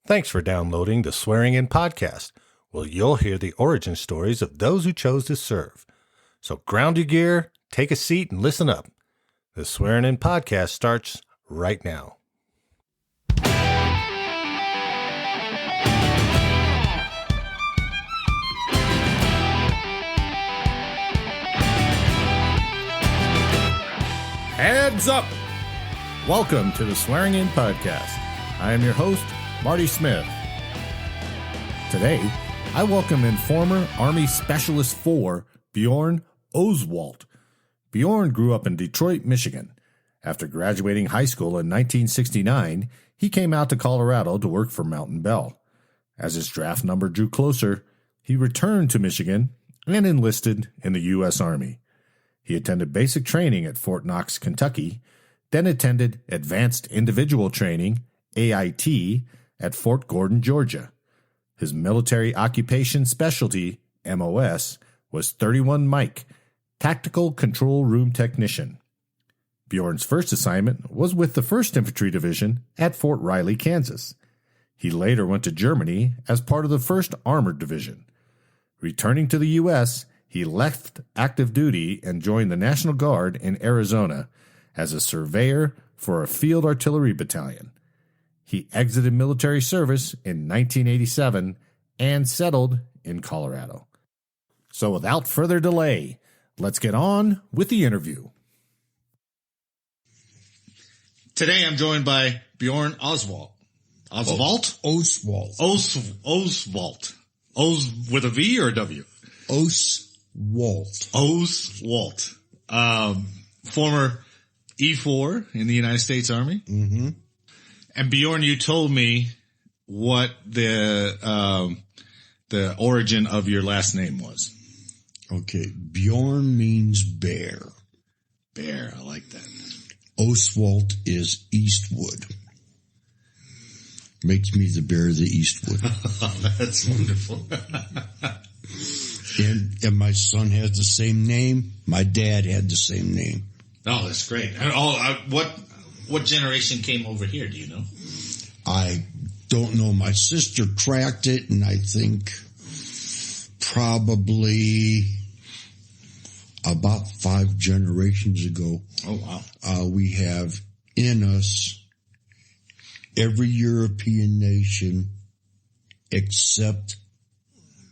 Thanks for downloading the Swearing In Podcast, where you'll hear the origin stories of those who chose to serve. So ground your gear, take a seat, and listen up. The Swearing In Podcast starts right now. Heads up! Welcome to the Swearing In Podcast. I am your host, Marty Smith. Today, I welcome in former Army Specialist 4, Bjorn Oswalt. Bjorn grew up in Detroit, Michigan. After graduating high school in 1969, he came out to Colorado to work for Mountain Bell. As his draft number drew closer, he returned to Michigan and enlisted in the U.S. Army. He attended basic training at Fort Knox, Kentucky, then attended Advanced Individual Training, AIT, at Fort Gordon, Georgia. His military occupation specialty, MOS, was 31 Mike, Tactical Control Room Technician. Bjorn's first assignment was with the 1st Infantry Division at Fort Riley, Kansas. He later went to Germany as part of the 1st Armored Division. Returning to the U.S., he left active duty and joined the National Guard in Arizona as a surveyor for a Field Artillery Battalion. He exited military service in 1987 and settled in Colorado. So without further delay, let's get on with the interview. Today I'm joined by Bjorn Oswalt. Oswalt? Oswalt. Oswalt. Os with a V or a W? Oswalt. Oswalt. Former E4 in the United States Army. Mm-hmm. And Bjorn, you told me what the origin of your last name was. Okay. Bjorn means bear. Bear. I like that. Oswalt is Eastwood. Makes me the bear of the Eastwood. That's wonderful. And my son has the same name. My dad had the same name. Oh, that's great. And what generation came over here? Do you know? I don't know. My sister tracked it, and I think probably about 5 generations ago. Oh, wow. We have in us every European nation except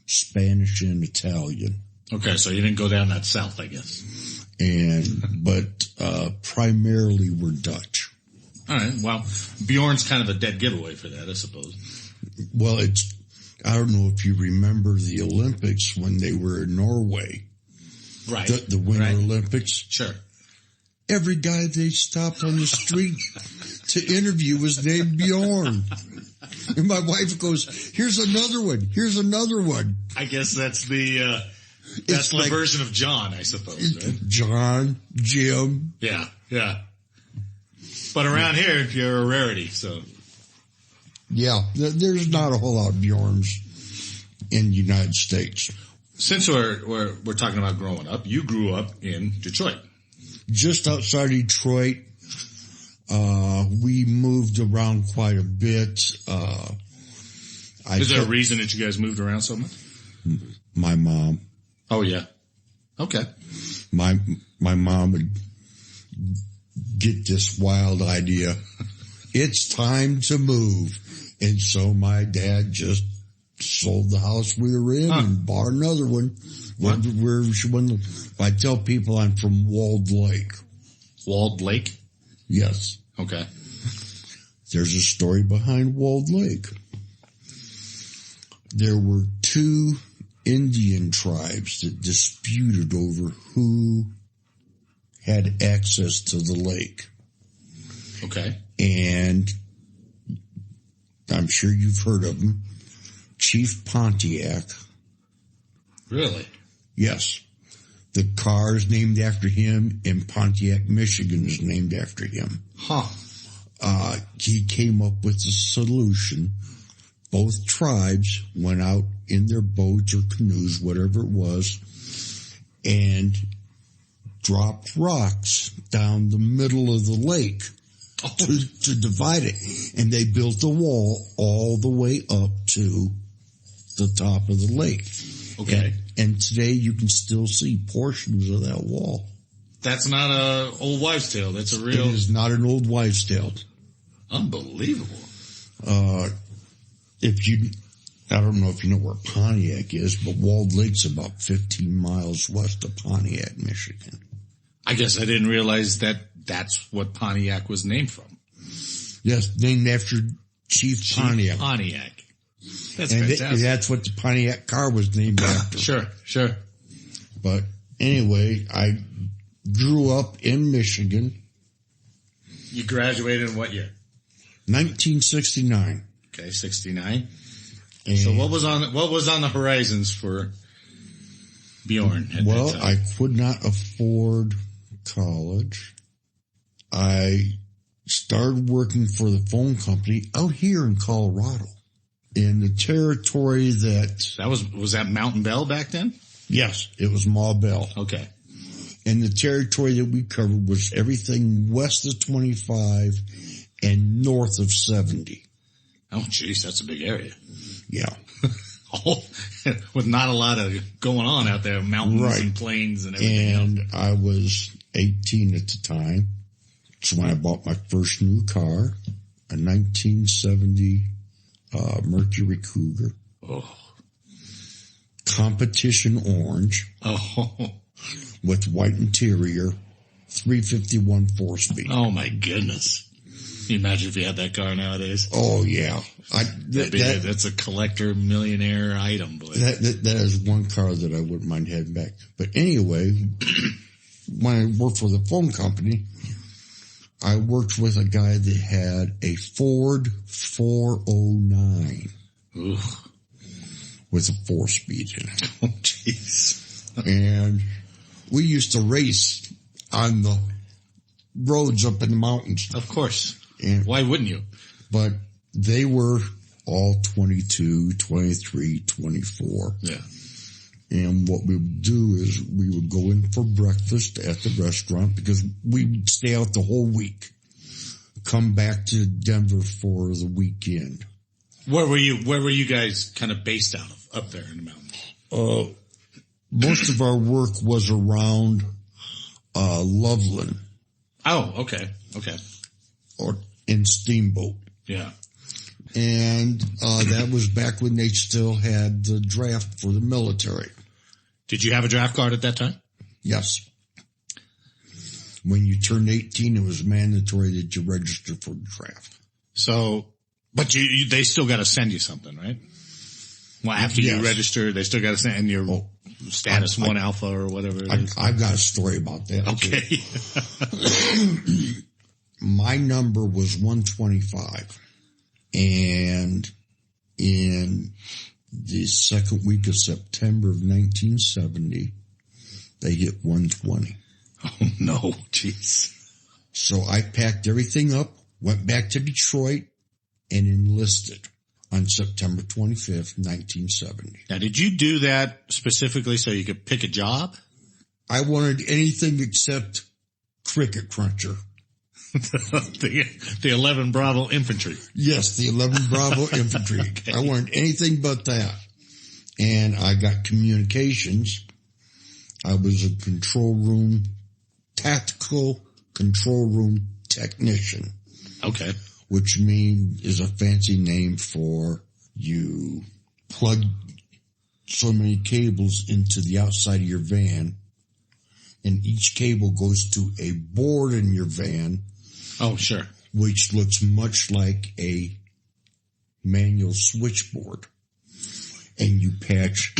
Spanish and Italian. Okay, so you didn't go down that south, I guess. But primarily we're Dutch. All right. Well, Bjorn's kind of a dead giveaway for that, I suppose. Well, I don't know if you remember the Olympics when they were in Norway. Right. The Winter Olympics. Sure. Every guy they stopped on the street to interview was named Bjorn. And my wife goes, here's another one. Here's another one. I guess that's the version of John, I suppose. Right? John, Jim. Yeah. But around here, you're a rarity, so. Yeah, there's not a whole lot of Bjorns in the United States. Since we're talking about growing up, you grew up in Detroit. Just outside Detroit. We moved around quite a bit. Is there a reason that you guys moved around so much? My mom. Oh, yeah. Okay. My mom would get this wild idea. It's time to move. And so my dad just sold the house we were in and bought another one. I tell people I'm from Walled Lake. Walled Lake? Yes. Okay. There's a story behind Walled Lake. There were 2 Indian tribes that disputed over who had access to the lake. Okay. And I'm sure you've heard of him. Chief Pontiac. Really? Yes. The car is named after him, and Pontiac, Michigan is named after him. Huh. He came up with a solution. Both tribes went out in their boats or canoes, whatever it was, and dropped rocks down the middle of the lake to divide it. And they built a wall all the way up to the top of the lake. Okay. And today you can still see portions of that wall. That's not a old wives' tale. That's a real... It is not an old wives' tale. Unbelievable. I don't know if you know where Pontiac is, but Walled Lake's about 15 miles west of Pontiac, Michigan. I guess I didn't realize that that's what Pontiac was named from. Yes, named after Chief Pontiac. Pontiac. That's and fantastic. That's what the Pontiac car was named after. Sure. But anyway, I grew up in Michigan. You graduated in what year? 1969. Okay, 69. And so what was on the horizons for Bjorn at that time? I could not afford college. I started working for the phone company out here in Colorado. In the territory was that Mountain Bell back then? Yes, it was Ma Bell. Okay. And the territory that we covered was everything west of 25 and north of 70. Oh, geez, that's a big area. Yeah. With not a lot of going on out there, mountains and plains and everything And else. I was 18 at the time. So when I bought my first new car, a 1970 Mercury Cougar. Oh. Competition orange. Oh. With white interior, 351 4-speed. Oh my goodness. Can you imagine if you had that car nowadays? Oh yeah. That's a collector millionaire item, boy. That is one car that I wouldn't mind having back. But anyway, when I worked for the phone company, I worked with a guy that had a Ford 409. Ooh. With a 4-speed in it. Oh jeez. And we used to race on the roads up in the mountains. Of course. And, why wouldn't you? But they were all 22, 23, 24. Yeah. And what we would do is we would go in for breakfast at the restaurant because we would stay out the whole week. Come back to Denver for the weekend. Where were you guys kind of based out of up there in the mountains? Most of our work was around Loveland. Oh, okay. Or in Steamboat. Yeah. And that was back when they still had the draft for the military. Did you have a draft card at that time? Yes. When you turned 18, it was mandatory that you register for the draft. So, but they still got to send you something, right? Well, after you register, they still got to send your status 1 alpha or whatever it is. I've got a story about that. Okay. My number was 125. And in the second week of September of 1970, they hit 120. Oh no, jeez. So I packed everything up, went back to Detroit, and enlisted on September 25th, 1970. Now, did you do that specifically so you could pick a job? I wanted anything except cricket cruncher. the 11 Bravo Infantry. Yes, the 11 Bravo Infantry. Okay. I wanted anything but that. And I got communications. I was a tactical control room technician. Okay. Which is a fancy name for you plug so many cables into the outside of your van, and each cable goes to a board in your van. Oh, sure. Which looks much like a manual switchboard. And you patch.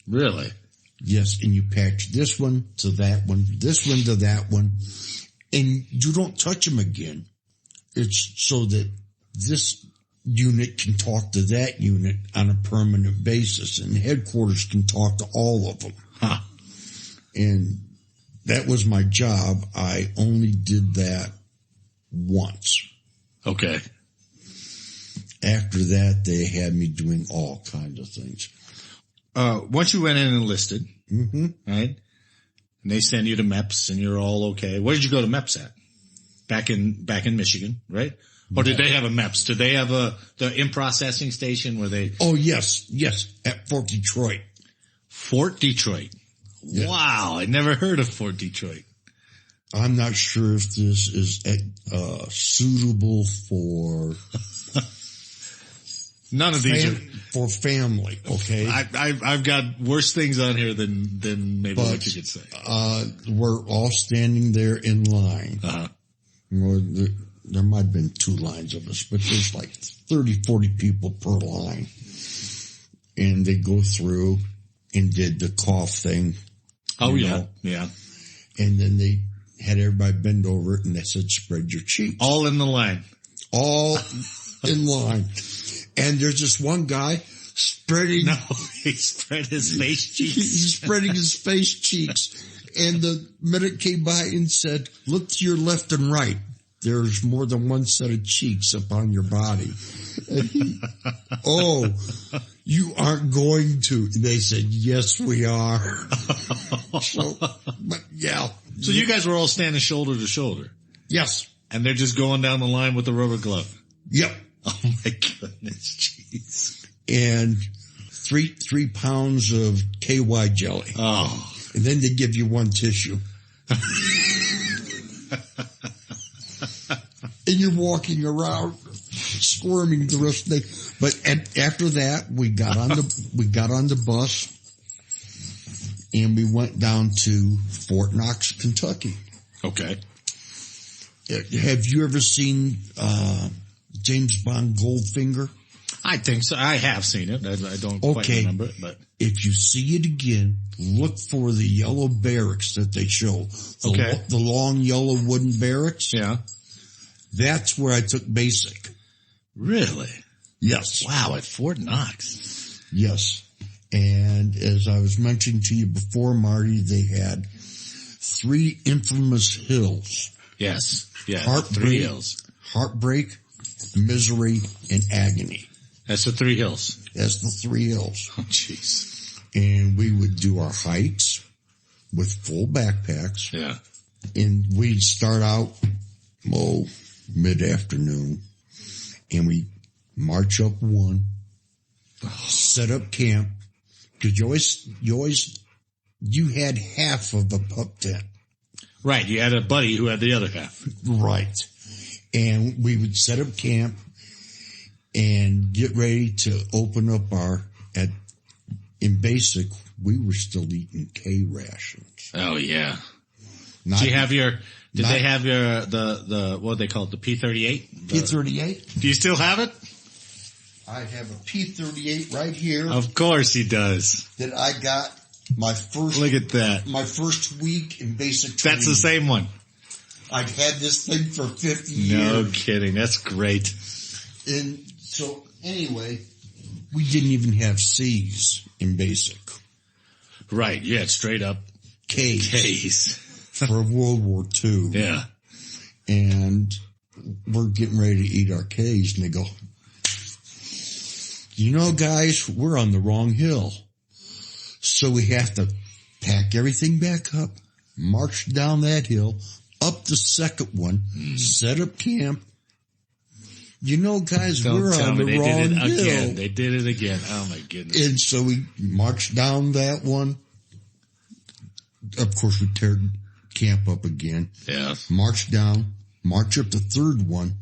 Really? Yes, and you patch this one to that one, this one to that one, and you don't touch them again. It's so that this unit can talk to that unit on a permanent basis, and headquarters can talk to all of them. Huh. And that was my job. I only did that once. Okay. After that, they had me doing all kinds of things. Once you went in and enlisted, right? And they send you to MEPS and you're all okay. Where did you go to MEPS at? back in Michigan, right? Or did they have a MEPS? Did they have the in-processing station where they... Oh, yes, at Fort Detroit. Fort Detroit. Yeah. Wow, I never heard of Fort Detroit. I'm not sure if this is suitable for... None of these are... For family, okay? I've got worse things on here than maybe what you could say. We're all standing there in line. Uh-huh. There might have been 2 lines of us, but there's like 30, 40 people per line. And they go through and did the cough thing. Oh, yeah. Yeah. And then they had everybody bend over and they said, spread your cheeks. All in the line. All in line. And there's this one guy spreading. No, he spread his face cheeks. He's spreading his face cheeks. And the medic came by and said, look to your left and right. There's more than one set of cheeks upon your body. And you aren't going to. And they said, yes, we are. But yeah. So you guys were all standing shoulder to shoulder? Yes. And they're just going down the line with the rubber glove? Yep. Oh my goodness, jeez. And 3 pounds of KY jelly. Oh. And then they give you 1 tissue. And you're walking around squirming the rest of the day. But after that, we got on the bus and we went down to Fort Knox, Kentucky. Okay. Have you ever seen James Bond Goldfinger? I think so. I have seen it. I don't quite remember it, but if you see it again, look for the yellow barracks that they show. The long yellow wooden barracks. Yeah. That's where I took basic. Really? Yes. Wow, at Fort Knox. Yes. And as I was mentioning to you before, Marty, they had 3 infamous hills. Yes. Yeah. Heartbreak, 3 hills. Heartbreak, Misery, and Agony. That's the 3 hills. That's the 3 hills. Oh, jeez. And we would do our hikes with full backpacks. Yeah. And we'd start out, mid-afternoon. And we march up 1, set up camp. Cause you had half of a pup tent. Right. You had a buddy who had the other half. Right. And we would set up camp and get ready to open up in basic, we were still eating K rations. Oh yeah. Did they have the what they call it, the P-38? P-38? Do you still have it? I have a P-38 right here. Of course he does. That I got my first. Look at that. My first week in basic training. That's the same one. I've had this thing for 50 years. No kidding. That's great. And so anyway, we didn't even have C's in basic. Right. Yeah. Straight up K's. For World War II. Yeah. And we're getting ready to eat our K's and they go, you know, guys, we're on the wrong hill. So we have to pack everything back up, march down that hill, up the second one, set up camp. You know, guys, we're on the wrong hill. They did it again. Oh my goodness. And so we marched down that one. Of course, we tear camp up again. Yeah. March down, march up the third one.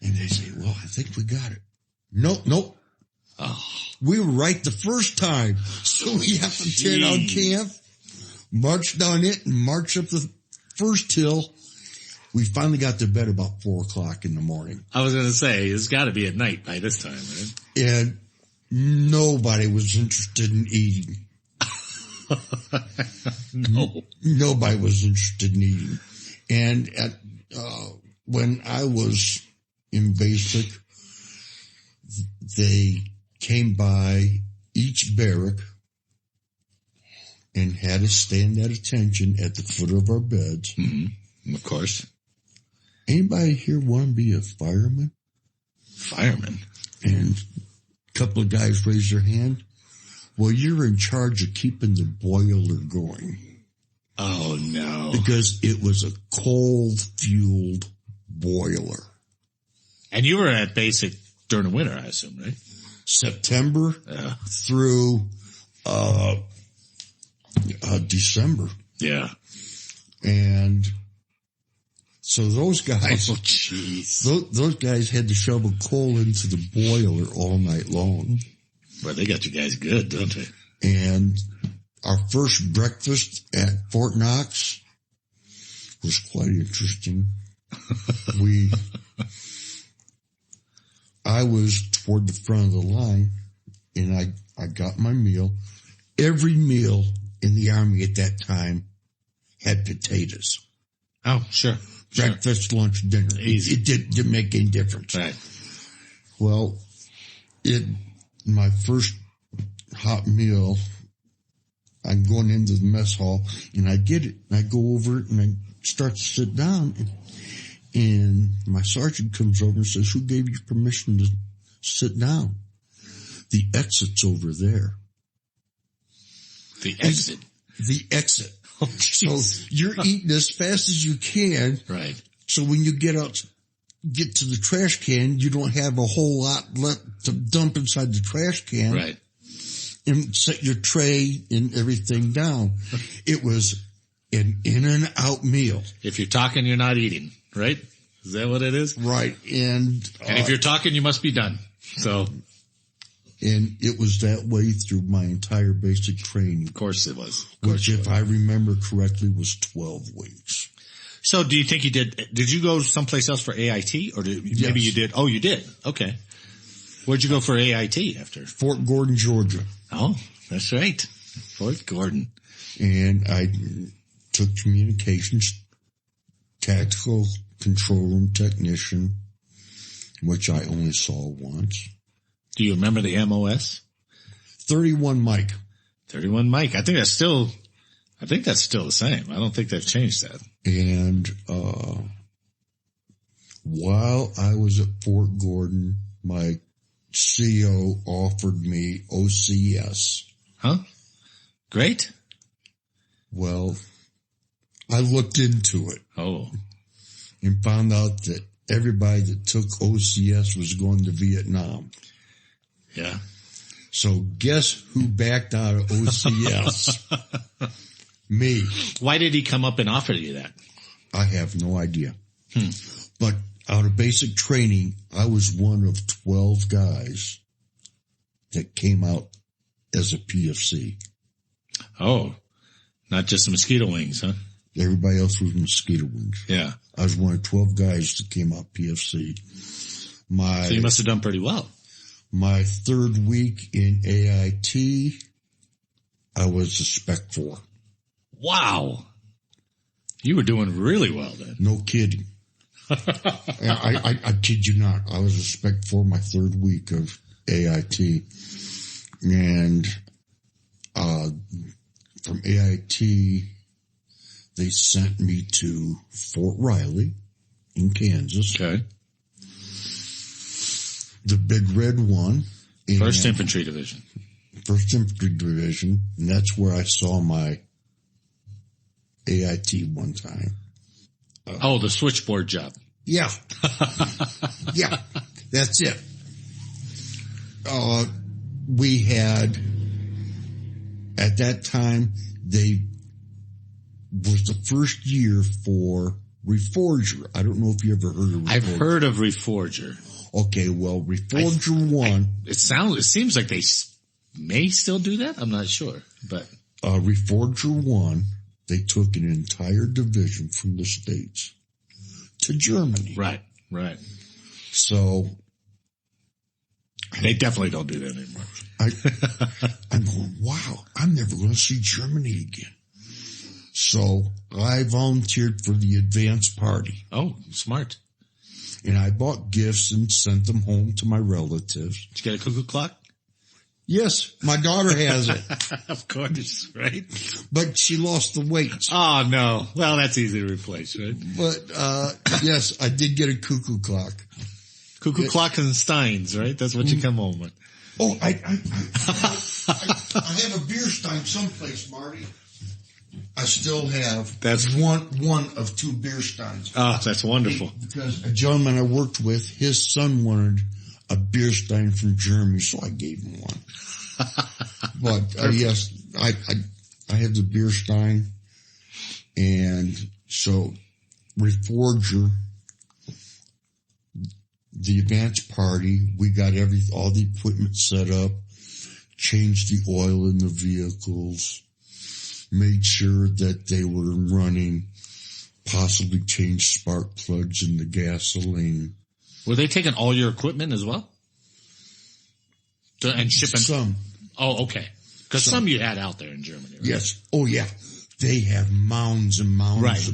And they say, well, I think we got it. Nope. Oh. We were right the first time. So we have to tear down camp, march down it, and march up the first hill. We finally got to bed about 4:00 in the morning. I was going to say, it's got to be at night by this time, right? And nobody was interested in eating. No. Nobody was interested in eating. And when I was in basic, they came by each barrack and had us stand at attention at the foot of our beds. Mm-hmm. Of course. Anybody here want to be a fireman? Fireman? And a couple of guys raised their hand. Well, you're in charge of keeping the boiler going. Oh, no. Because it was a coal-fueled boiler. And you were at basic during the winter, I assume, right? September through December. Yeah. And so those guys, oh, jeez. Those guys had to shovel coal into the boiler all night long. Well, they got you guys good, don't they? And our first breakfast at Fort Knox was quite interesting. I was toward the front of the line, and I got my meal. Every meal in the Army at that time had potatoes. Oh, sure. Breakfast, lunch, dinner. Easy. It didn't make any difference. Right. Well, my first hot meal, I'm going into the mess hall, and I get it, and I go over it, and I start to sit down, and my sergeant comes over and says, "Who gave you permission to sit down?" The exit's over there. The exit? The exit. Oh, so you're eating as fast as you can. Right. So when you get to the trash can, you don't have a whole lot left to dump inside the trash can. Right. And set your tray and everything down. It was an in and out meal. If you're talking, you're not eating, right? Is that what it is? Right. And if you're talking, you must be done. So. And it was that way through my entire basic training. Of course it was. Which, if I remember correctly, was 12 weeks. So do you think you did you go someplace else for AIT? Or maybe you did? Oh, you did? Okay. Where'd you go for AIT after? Fort Gordon, Georgia. Oh, that's right. Fort Gordon. And I took communications, tactical control room technician, which I only saw once. Do you remember the MOS? 31 Mike. 31 Mike. I think that's still the same. I don't think they've changed that. And, while I was at Fort Gordon, my CO offered me OCS. Huh? Great. Well, I looked into it. Oh. And found out that everybody that took OCS was going to Vietnam. Yeah. So guess who backed out of OCS? Me. Why did he come up and offer you that? I have no idea. But out of basic training, I was one of 12 guys that came out as a PFC. Oh, not just the mosquito wings, huh? Everybody else was mosquito wings. Yeah. I was one of 12 guys that came out PFC. So you must have done pretty well. My third week in AIT, I was a Spec 4. Wow. You were doing really well then. No kidding. I kid you not. I was a Spec 4 my third week of AIT. And from AIT, they sent me to Fort Riley in Kansas. Okay. The Big Red One. 1st Infantry Division. 1st Infantry Division. And that's where I saw my AIT one time. The switchboard job. Yeah. Yeah. That's it. We had, at that time, was the first year for Reforger. I don't know if you ever heard of Reforger. I've heard of Reforger. Okay, well, Reforger 1. It seems like they may still do that. I'm not sure, but. Reforger 1, they took an entire division from the States to Germany. Right, right. So. They definitely don't do that anymore. I'm going, wow, I'm never going to see Germany again. So I volunteered for the advance party. Oh, smart. And I bought gifts and sent them home to my relatives. Did you get a cuckoo clock? Yes, my daughter has it. Of course, right? But she lost the weights. Oh, no. Well, that's easy to replace, right? But, yes, I did get a cuckoo clock. Cuckoo clock and steins, right? That's what you come home with. Oh, I have a beer stein someplace, Marty. I still have That's one of 2 beer steins. Oh, that's wonderful. Because a gentleman I worked with, his son wanted a beer stein from Germany, so I gave him one. But yes, I have the beer stein, and so Reforger, the advance party, we got all the equipment set up, changed the oil in the vehicles, made sure that they were running, possibly changed spark plugs in the gasoline. Were they taking all your equipment as well? And shipping? Some. Oh, okay. Because some you had out there in Germany, right? Yes. Oh, yeah. They have mounds and mounds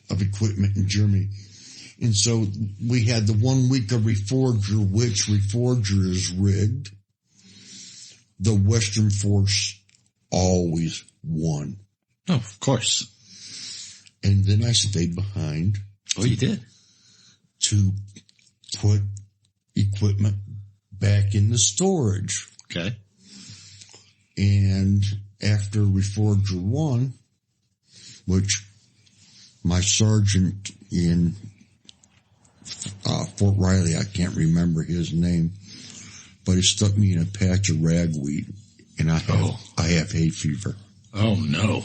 of equipment in Germany. And so we had the 1 week of Reforger, which Reforger is rigged. The Western Force always won. Oh, of course. And then I stayed behind. Oh, you did? To put equipment back in the storage. Okay. And after Reforger 1, which my sergeant in Fort Riley, I can't remember his name, but he stuck me in a patch of ragweed, and I have hay fever. Oh, no.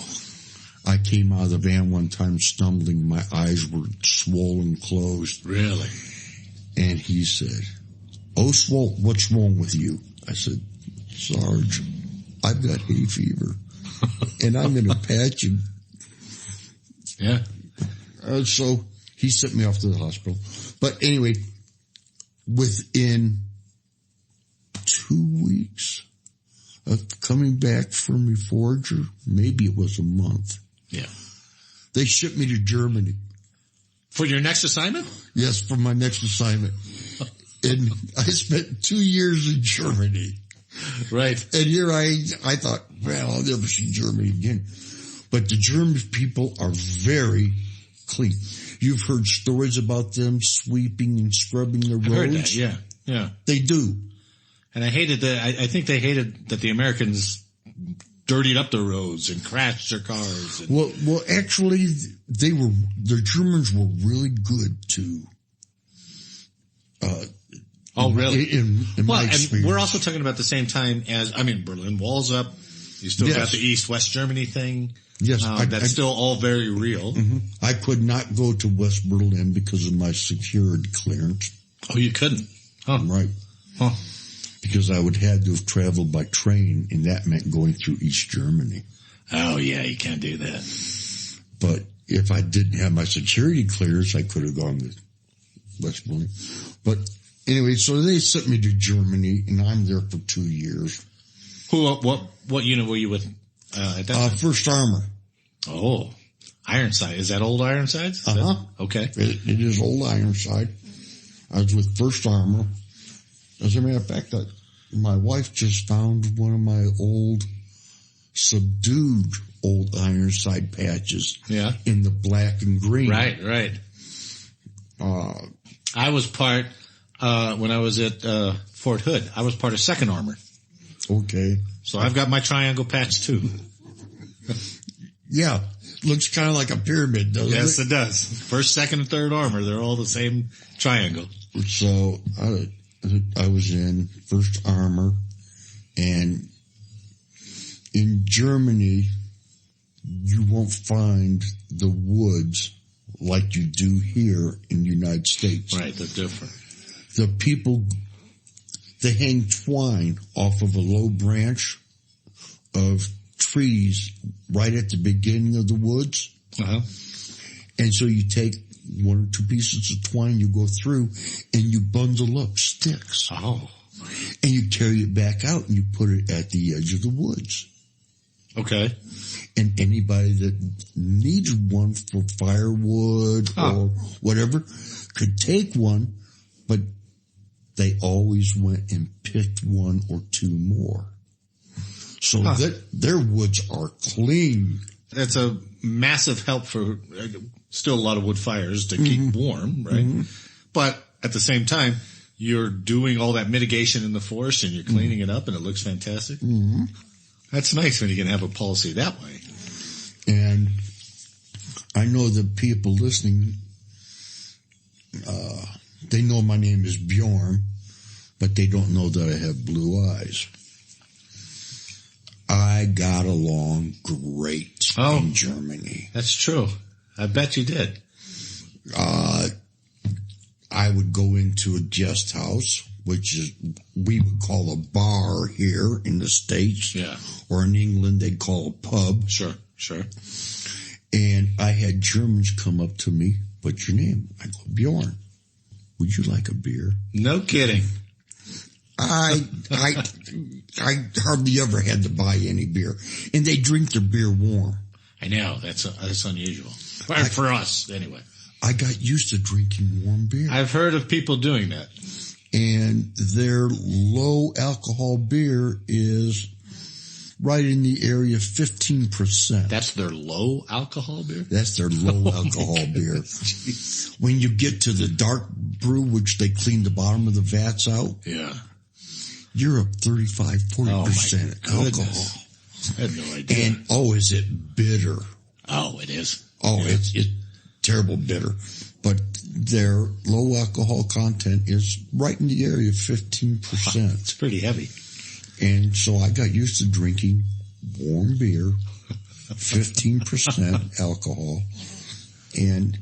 I came out of the van one time stumbling. My eyes were swollen closed. Really? And he said, Oswalt, what's wrong with you? I said, Sarge, I've got hay fever. And I'm in a patch. Yeah. So he sent me off to the hospital. But anyway, within 2 weeks of coming back from Reforger, maybe it was a month. Yeah. They shipped me to Germany. For your next assignment? Yes, for my next assignment. And I spent 2 years in Germany. Right. And here I thought, well, I'll never see Germany again. But the German people are very clean. You've heard stories about them sweeping and scrubbing the roads. I heard that, yeah. Yeah. They do. And I think they hated that the Americans dirtied up the roads and crashed their cars. And Well, actually, the Germans were really good to, oh, really? In my experience. And we're also talking about the same time as, Berlin Wall's up. You still got the East-West Germany thing. Yes. That's still all very real. Mm-hmm. I could not go to West Berlin because of my security clearance. Oh, you couldn't? Huh. Right. Huh. Because I would have to have traveled by train, and that meant going through East Germany. Oh, yeah, you can't do that. But if I didn't have my security clearance, I could have gone to West Berlin. But anyway, so they sent me to Germany, and I'm there for 2 years. What unit were you with at that time? First Armor. Oh, Ironside. Is that old Ironsides? Okay. It is old Ironside. I was with First Armor. As a matter of fact, my wife just found one of my subdued old Ironside patches. Yeah. In the black and green. Right. I was part, when I was at Fort Hood, I was part of Second Armor. Okay. So I've got my triangle patch too. Yeah. Looks kind of like a pyramid, doesn't it? Yes, it does. First, Second, and Third Armor, they're all the same triangle. So I was in First Armor, and in Germany, you won't find the woods like you do here in the United States. Right, they're different. The people, they hang twine off of a low branch of trees right at the beginning of the woods. Uh-huh. And so you take 1 or 2 pieces of twine, you go through, and you bundle up sticks. Oh. And you carry it back out, and you put it at the edge of the woods. Okay. And anybody that needed one for firewood or whatever could take one, but they always went and picked 1 or 2 more. So their woods are clean. That's a massive help for still a lot of wood fires to keep warm, right? Mm-hmm. But at the same time, you're doing all that mitigation in the forest and you're cleaning it up and it looks fantastic. Mm-hmm. That's nice when you can have a policy that way. And I know the people listening, they know my name is Bjorn, but they don't know that I have blue eyes. I got along great in Germany. That's true. I bet you did. I would go into a guest house, which is we would call a bar here in the States. Yeah. Or in England, they'd call a pub. Sure. And I had Germans come up to me, "What's your name?" I go, "Bjorn. Would you like a beer?" No kidding. I hardly ever had to buy any beer. And they drink their beer warm. I know. That's unusual. For us, anyway. I got used to drinking warm beer. I've heard of people doing that. And their low alcohol beer is right in the area of 15%. That's their low alcohol beer? That's their low alcohol beer. Jeez. When you get to the dark brew, which they clean the bottom of the vats out, yeah, you're up 35-40% alcohol. I had no idea. And is it bitter? Oh, it is. Oh, yeah. It's terrible bitter. But their low alcohol content is right in the area of 15%. It's pretty heavy. And so I got used to drinking warm beer, 15% alcohol. And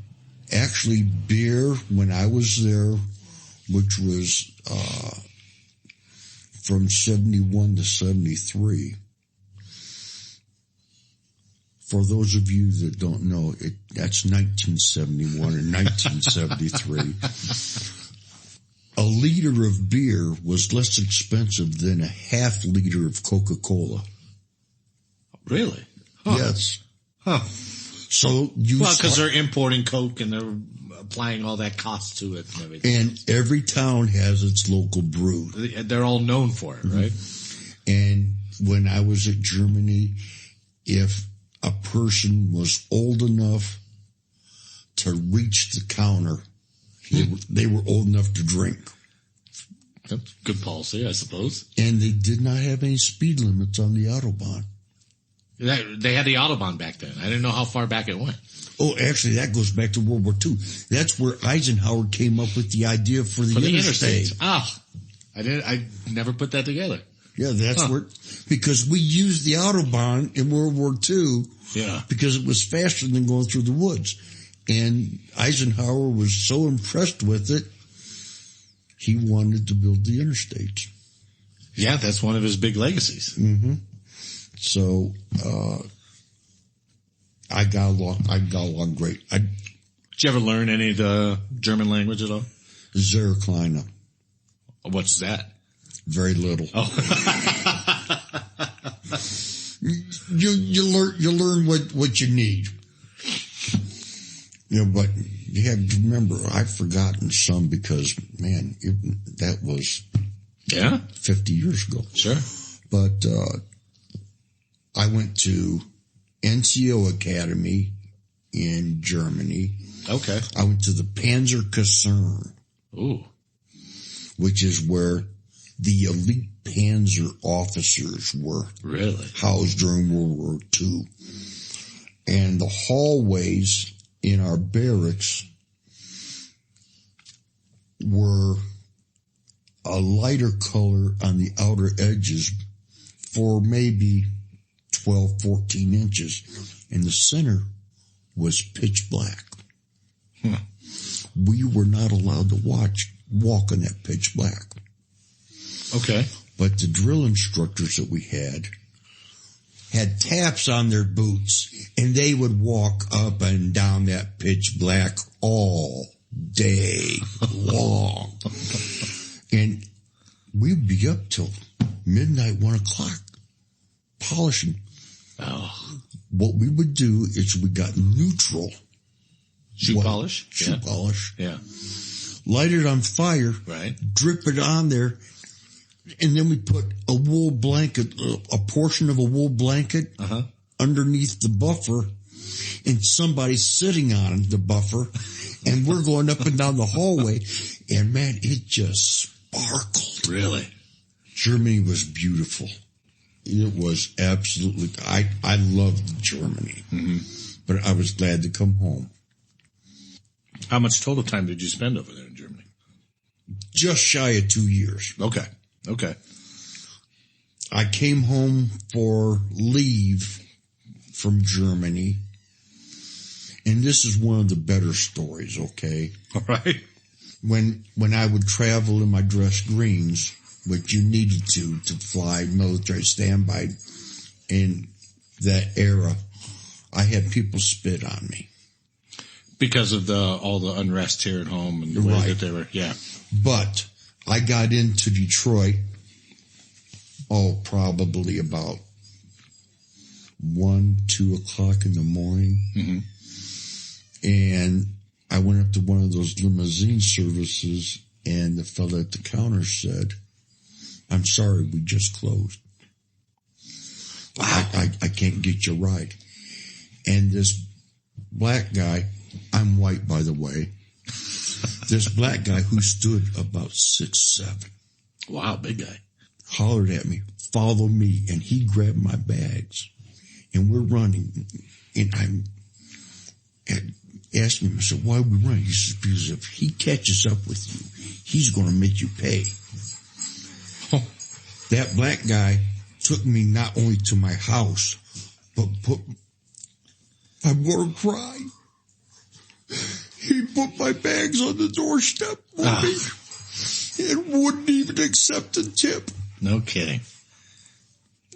actually beer, when I was there, which was from 71 to 73, for those of you that don't know, that's 1971 and 1973. A liter of beer was less expensive than a half liter of Coca-Cola. Really? Huh. Yes. Huh. So because they're importing Coke and they're applying all that cost to it and everything. And every town has its local brew. They're all known for it, right? And when I was at Germany, if a person was old enough to reach the counter, they were old enough to drink. That's good policy, I suppose. And they did not have any speed limits on the Autobahn. They had the Autobahn back then. I didn't know how far back it went. Oh, actually, that goes back to World War II. That's where Eisenhower came up with the idea for the interstate. I never put that together. Yeah, that's where, because we used the Autobahn in World War II. Yeah. Because it was faster than going through the woods. And Eisenhower was so impressed with it, he wanted to build the interstates. Yeah, that's one of his big legacies. Mm-hmm. So, I got along great. Did you ever learn any of the German language at all? Sehr kleine. What's that? Very little. Oh. You learn what you need. But you have to remember, I've forgotten some because, man, that was 50 years ago. Sure. But I went to NCO Academy in Germany. Okay. I went to the Panzerkaserne. Ooh. Which is where the elite Panzer officers were housed during World War II. And the hallways in our barracks were a lighter color on the outer edges for maybe 12, 14 inches. And the center was pitch black. We were not allowed to walk in that pitch black. Okay. But the drill instructors that we had taps on their boots, and they would walk up and down that pitch black all day long. And we'd be up till midnight, 1 o'clock, polishing. Oh. What we would do is we got neutral. Shoe polish? Yeah. Light it on fire. Right. Drip it on there. And then we put a wool blanket, a portion of a wool blanket underneath the buffer, and somebody's sitting on the buffer, and we're going up and down the hallway, and man, it just sparkled. Really? Germany was beautiful. It was absolutely, I loved Germany, but I was glad to come home. How much total time did you spend over there in Germany? Just shy of 2 years. Okay. I came home for leave from Germany, and this is one of the better stories, okay? All right. When I would travel in my dress greens, which you needed to fly military standby in that era, I had people spit on me. Because of all the unrest here at home and the way that they were, yeah. But I got into Detroit, probably about 1, 2 o'clock in the morning. And I went up to one of those limousine services, and the fellow at the counter said, "I'm sorry, we just closed. Wow. I can't get you a ride." And this black guy, I'm white, by the way, this black guy who stood about 6'7", wow, big guy, hollered at me, "Follow me," and he grabbed my bags, and we're running, and I'm asked him, I said, "Why are we running?" He says, "Because if he catches up with you, he's going to make you pay." That black guy took me not only to my house, but I'm going to cry. He put my bags on the doorstep for me and wouldn't even accept a tip. No kidding.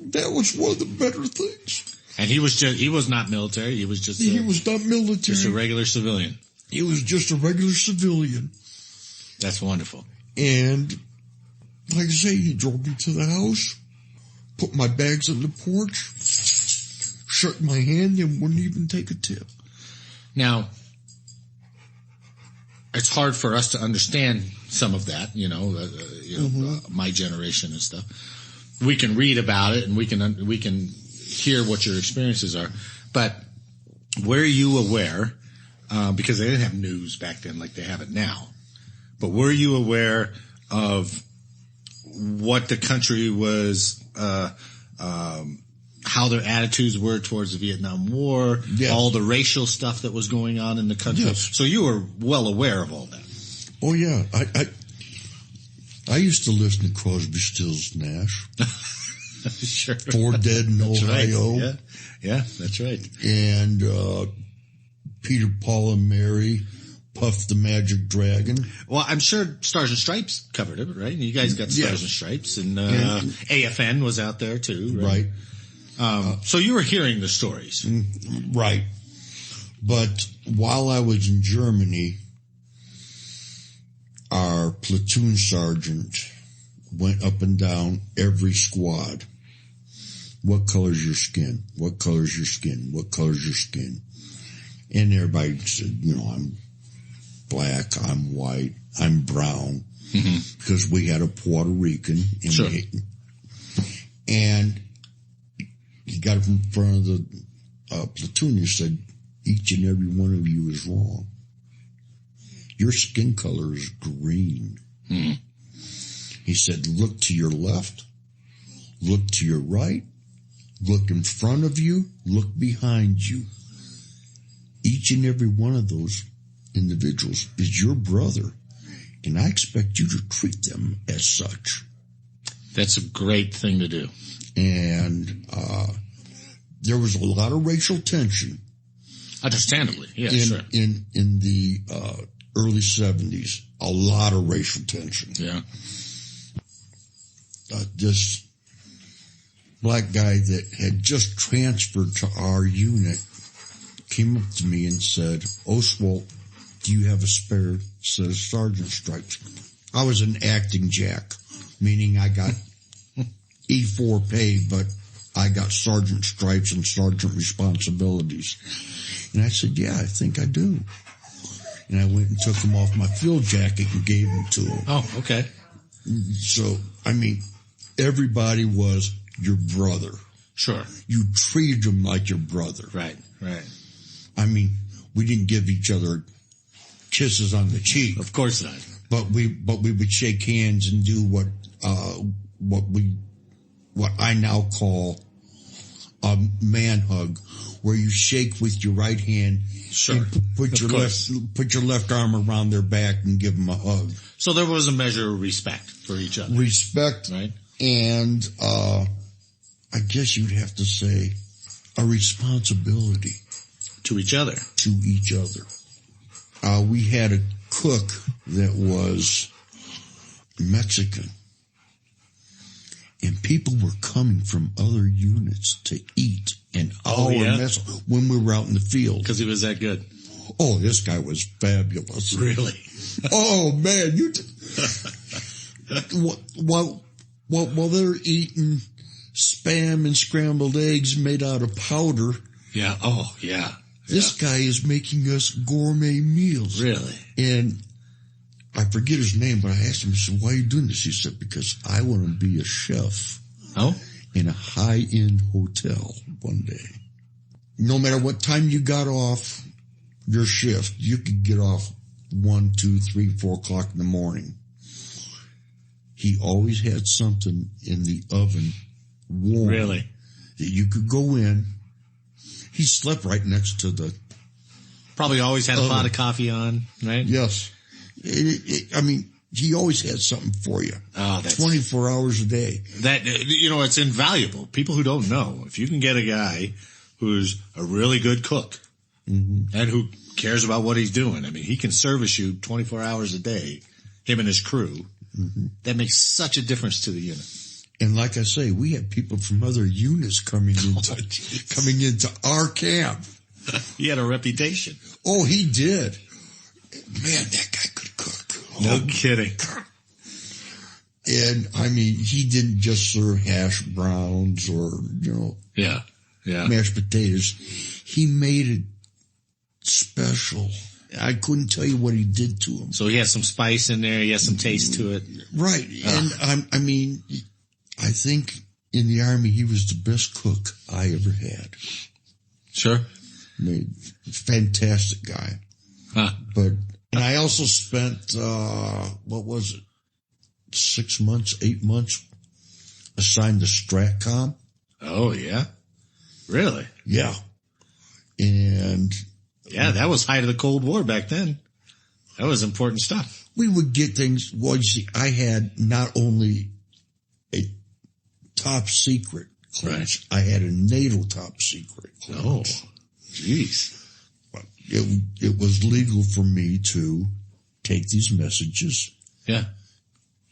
That was one of the better things. And he was not military. He was not military. Just a regular civilian. He was just a regular civilian. That's wonderful. And like I say, he drove me to the house, put my bags on the porch, shook my hand, and wouldn't even take a tip. Now, it's hard for us to understand some of that, my generation and stuff. We can read about it and we can hear what your experiences are, but were you aware, because they didn't have news back then like they have it now, but were you aware of what the country was, how their attitudes were towards the Vietnam War, all the racial stuff that was going on in the country? Yes. So you were well aware of all that. Oh yeah. I used to listen to Crosby, Stills, Nash. Sure. Four Dead in Ohio. Right. Yeah, that's right. And Peter, Paul, and Mary, Puff the Magic Dragon. Well, I'm sure Stars and Stripes covered it, right? You guys got Stars and Stripes, and AFN was out there too, right? So you were hearing the stories. Right. But while I was in Germany, our platoon sergeant went up and down every squad. What color's your skin? What color's your skin? What color's your skin? And everybody said, I'm black, I'm white, I'm brown, because we had a Puerto Rican. And he got up in front of the platoon and said, each and every one of you is wrong. Your skin color is green. He said, look to your left, look to your right, look in front of you, look behind you. Each and every one of those individuals is your brother, and I expect you to treat them as such. That's a great thing to do. And there was a lot of racial tension. Understandably, yeah, in the early 70s, a lot of racial tension. Yeah. This black guy that had just transferred to our unit came up to me and said, Oswalt, do you have a spare set of sergeant stripes? I was an acting jack, meaning I got E4 pay, but I got sergeant stripes and sergeant responsibilities. And I said, yeah, I think I do. And I went and took them off my field jacket and gave them to him. Oh, okay. So, everybody was your brother. Sure. You treated them like your brother. Right. We didn't give each other kisses on the cheek. Of course not. But we would shake hands and do what we what I now call a man hug, where you shake with your right hand, Sure. and put your left arm around their back and give them a hug. So there was a measure of respect for each other. Respect, right? And I guess you'd have to say a responsibility To each other. to each other. We had a cook that was Mexican, and people were coming from other units to eat in our mess when we were out in the field. Because he was that good. Oh, this guy was fabulous. Really? Oh man, while they're eating Spam and scrambled eggs made out of powder. Yeah. Oh, yeah. This guy is making us gourmet meals. Really? And I forget his name, but I asked him, I said, why are you doing this? He said, because I want to be a chef in a high-end hotel one day. No matter what time you got off your shift, you could get off 1, 2, 3, 4 o'clock in the morning. He always had something in the oven warm. Really? That you could go in. He slept right next to the... Probably always had a pot of coffee on, right? Yes. I mean, he always had something for you. Oh, that's 24 hours a day. That, it's invaluable. People who don't know, if you can get a guy who's a really good cook and who cares about what he's doing, I mean, he can service you 24 hours a day, him and his crew. That makes such a difference to the unit. And like I say, we had people from other units coming into our camp. He had a reputation. Oh, he did. Man, that guy could cook. No kidding. And I mean, he didn't just serve hash browns or, mashed potatoes. He made it special. I couldn't tell you what he did to them. So he had some spice in there. He had some taste to it. Right. And I mean, I think in the Army, he was the best cook I ever had. Sure. I mean, fantastic guy. Huh. And I also spent, 6 months, 8 months assigned to STRATCOM. Oh, yeah? Really? Yeah. And yeah, that was height of the Cold War back then. That was important stuff. We would get things. Well, you see, I had not only a top secret clearance, I had a NATO top secret clearance. Oh, jeez. It was legal for me to take these messages,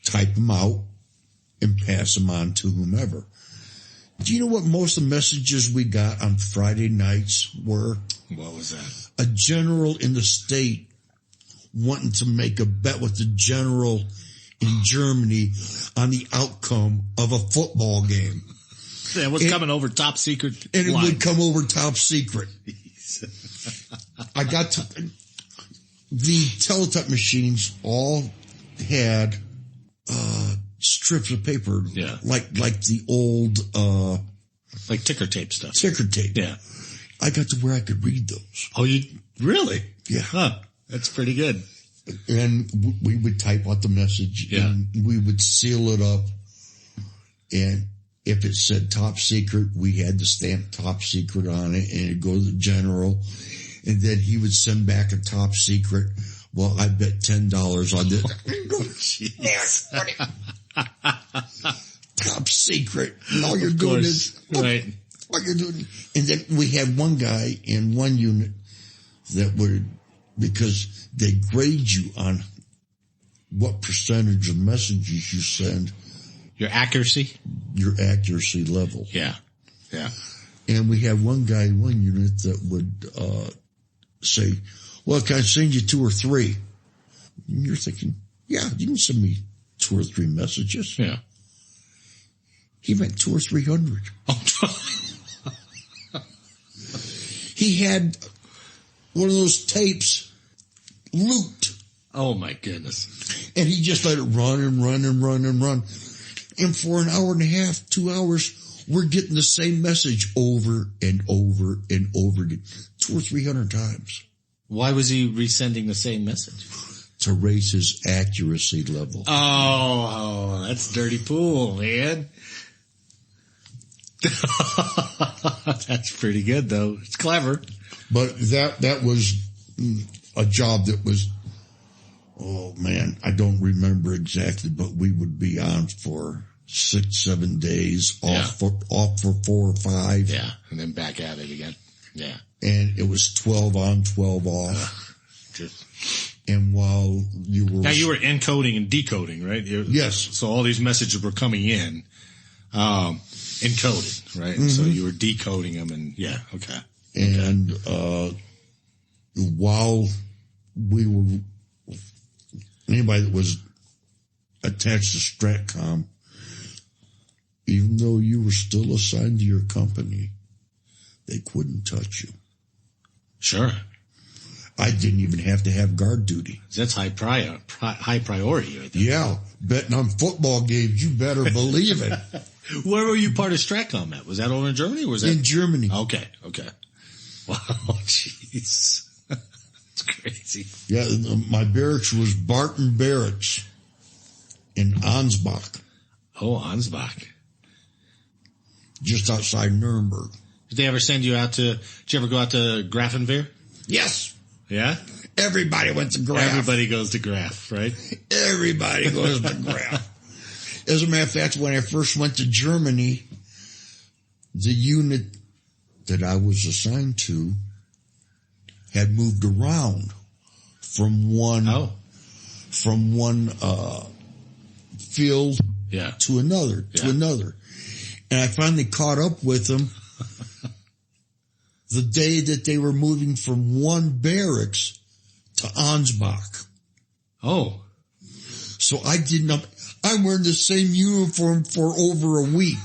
type them out, and pass them on to whomever. Do you know what most of the messages we got on Friday nights were? What was that? A general in the state wanting to make a bet with the general in Germany on the outcome of a football game. Yeah, it was coming over top secret. And it would come over top secret. I got to, the teletype machines all had, strips of paper. Yeah. Like the old, like ticker tape stuff. Ticker tape. Yeah. I got to where I could read those. Oh, you, really? Yeah. Huh. That's pretty good. And we would type out the message and we would seal it up. And if it said top secret, we had to stamp top secret on it and it'd go to the general. And then he would send back a top secret. Well, I bet $10 on this. Top secret. And all you're doing is, right. What you're doing. And then we had one guy in one unit that would, because they grade you on what percentage of messages you send. Your accuracy level. Yeah. Yeah. And we had one guy in one unit that would, say, well, can I send you 2 or 3? And you're thinking, yeah, you can send me 2 or 3 messages. Yeah. He meant 200 or 300. He had one of those tapes looped. Oh my goodness. And he just let it run and run and run and run. And for an hour and a half, 2 hours, we're getting the same message over and over and over again. 200 or 300 times. Why was he resending the same message? To raise his accuracy level. Oh, that's dirty pool, man. That's pretty good, though. It's clever. But that was a job that was, oh man, I don't remember exactly, but we would be on for 6-7 days, off for 4 or 5. Yeah, and then back at it again. Yeah. And it was 12 on, 12 off. And while you were... Now you were encoding and decoding, right? Yes. So all these messages were coming in, encoded, right? Mm-hmm. So you were decoding them and, yeah, okay. And, while we were, anybody that was attached to STRATCOM, even though you were still assigned to your company, they couldn't touch you. Sure. I didn't even have to have guard duty. That's high priority right there. Yeah. Betting on football games, you better believe it. Where were you part of STRATCOM at? Was that over in Germany or was that? In Germany. Okay. Wow, jeez. It's crazy. Yeah, my barracks was Barton Barracks in Ansbach. Oh, Ansbach. Just outside Nuremberg. Did they ever send you out did you ever go out to Grafenwehr? Yes. Yeah? Everybody went to Graf. Everybody goes to Graf, right? Everybody goes to Graf. As a matter of fact, when I first went to Germany, the unit that I was assigned to had moved around from one field to another. And I finally caught up with them the day that they were moving from one barracks to Ansbach. Oh. So I'm wearing the same uniform for over a week.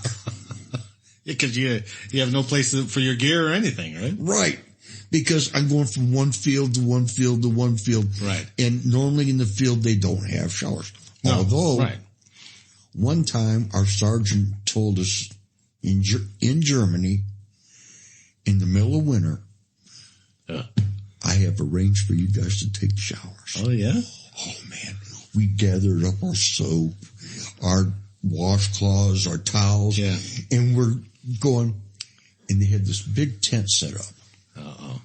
Because you have no place for your gear or anything, right? Right. Because I'm going from one field to one field to one field. Right. And normally in the field they don't have showers. No, although, right. One time our sergeant told us in Germany, in the middle of winter, I have arranged for you guys to take showers. Oh, yeah? Oh, man. We gathered up our soap, our washcloths, our towels, and we're going, and they had this big tent set up. Uh-oh.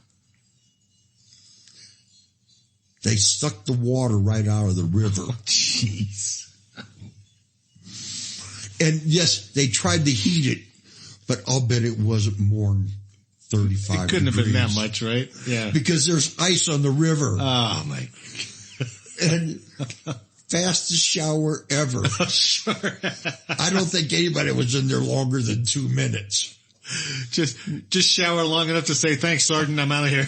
They sucked the water right out of the river. Oh, jeez. And yes, they tried to heat it, but I'll bet it wasn't more than 35 It couldn't degrees. have been that much, right? Yeah. Because there's ice on the river. Oh, my. And fastest shower ever. Sure. I don't think anybody was in there longer than 2 minutes. Just shower long enough to say, thanks, Sergeant, I'm out of here.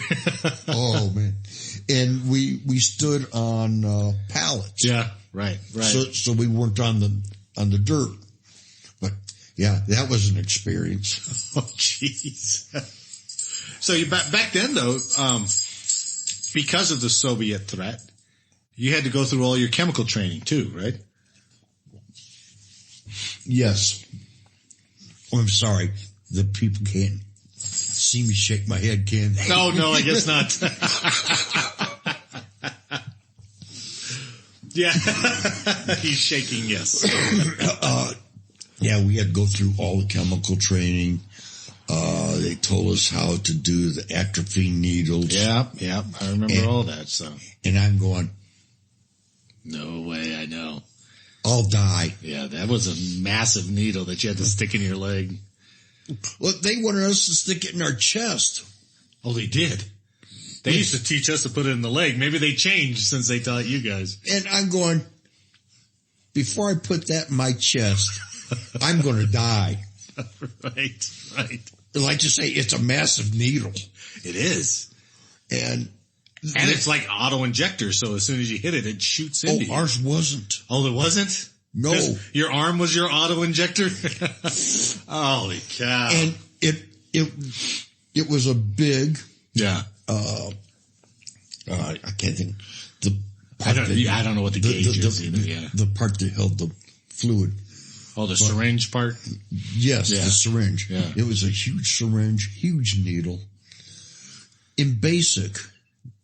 Oh, man. And we stood on pallets. Yeah, right. So we weren't on the dirt. But yeah, that was an experience. Oh, jeez. So back then though, because of the Soviet threat, you had to go through all your chemical training too, right? Yes. Oh, I'm sorry. The people can't see me shake my head, can they? No, I guess not. Yeah. He's shaking, yes. Yeah, we had to go through all the chemical training. They told us how to do the atropine needles. Yeah. I remember all that, so. And I'm going, no way, I know. I'll die. Yeah, that was a massive needle that you had to stick in your leg. Well, they wanted us to stick it in our chest. Oh, they did? They used to teach us to put it in the leg. Maybe they changed since they taught you guys. And I'm going, before I put that in my chest, I'm going to die. Right. Like you say, it's a massive needle. It is. And it's like auto injector, so as soon as you hit it, it shoots into you. Ours wasn't. Oh, it wasn't? No. Your arm was your auto injector? Holy cow. And it was a big, I can't think. I don't know what the gauge is either. Yeah. The part that held the fluid. Oh, the syringe part? Yes, the syringe. Yeah. It was a huge syringe, huge needle. In basic,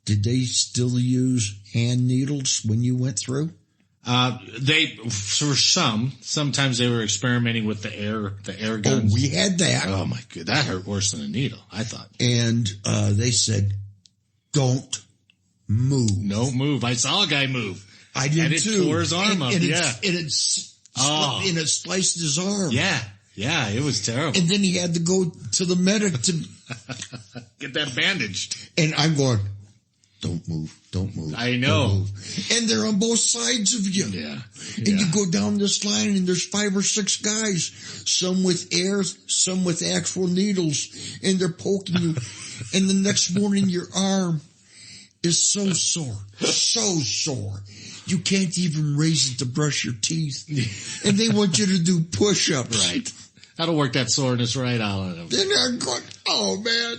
did they still use hand needles when you went through? Sometimes they were experimenting with the air guns. Oh, we had that. Oh my god, that hurt worse than a needle, I thought. And, they said, don't move. Don't move. I saw a guy move. I did and it too. tore his arm up. And yeah. it sliced his arm. Yeah. Yeah, it was terrible. And then he had to go to the medic to get that bandaged. And I'm going, don't move. I know. Don't move. And they're on both sides of you. Yeah. And you go down this line and there's 5 or 6 guys, some with air, some with actual needles, and they're poking you. And the next morning your arm is so sore. You can't even raise it to brush your teeth. And they want you to do push-ups. Right. That'll work that soreness right out of them. Then I'm going, oh man.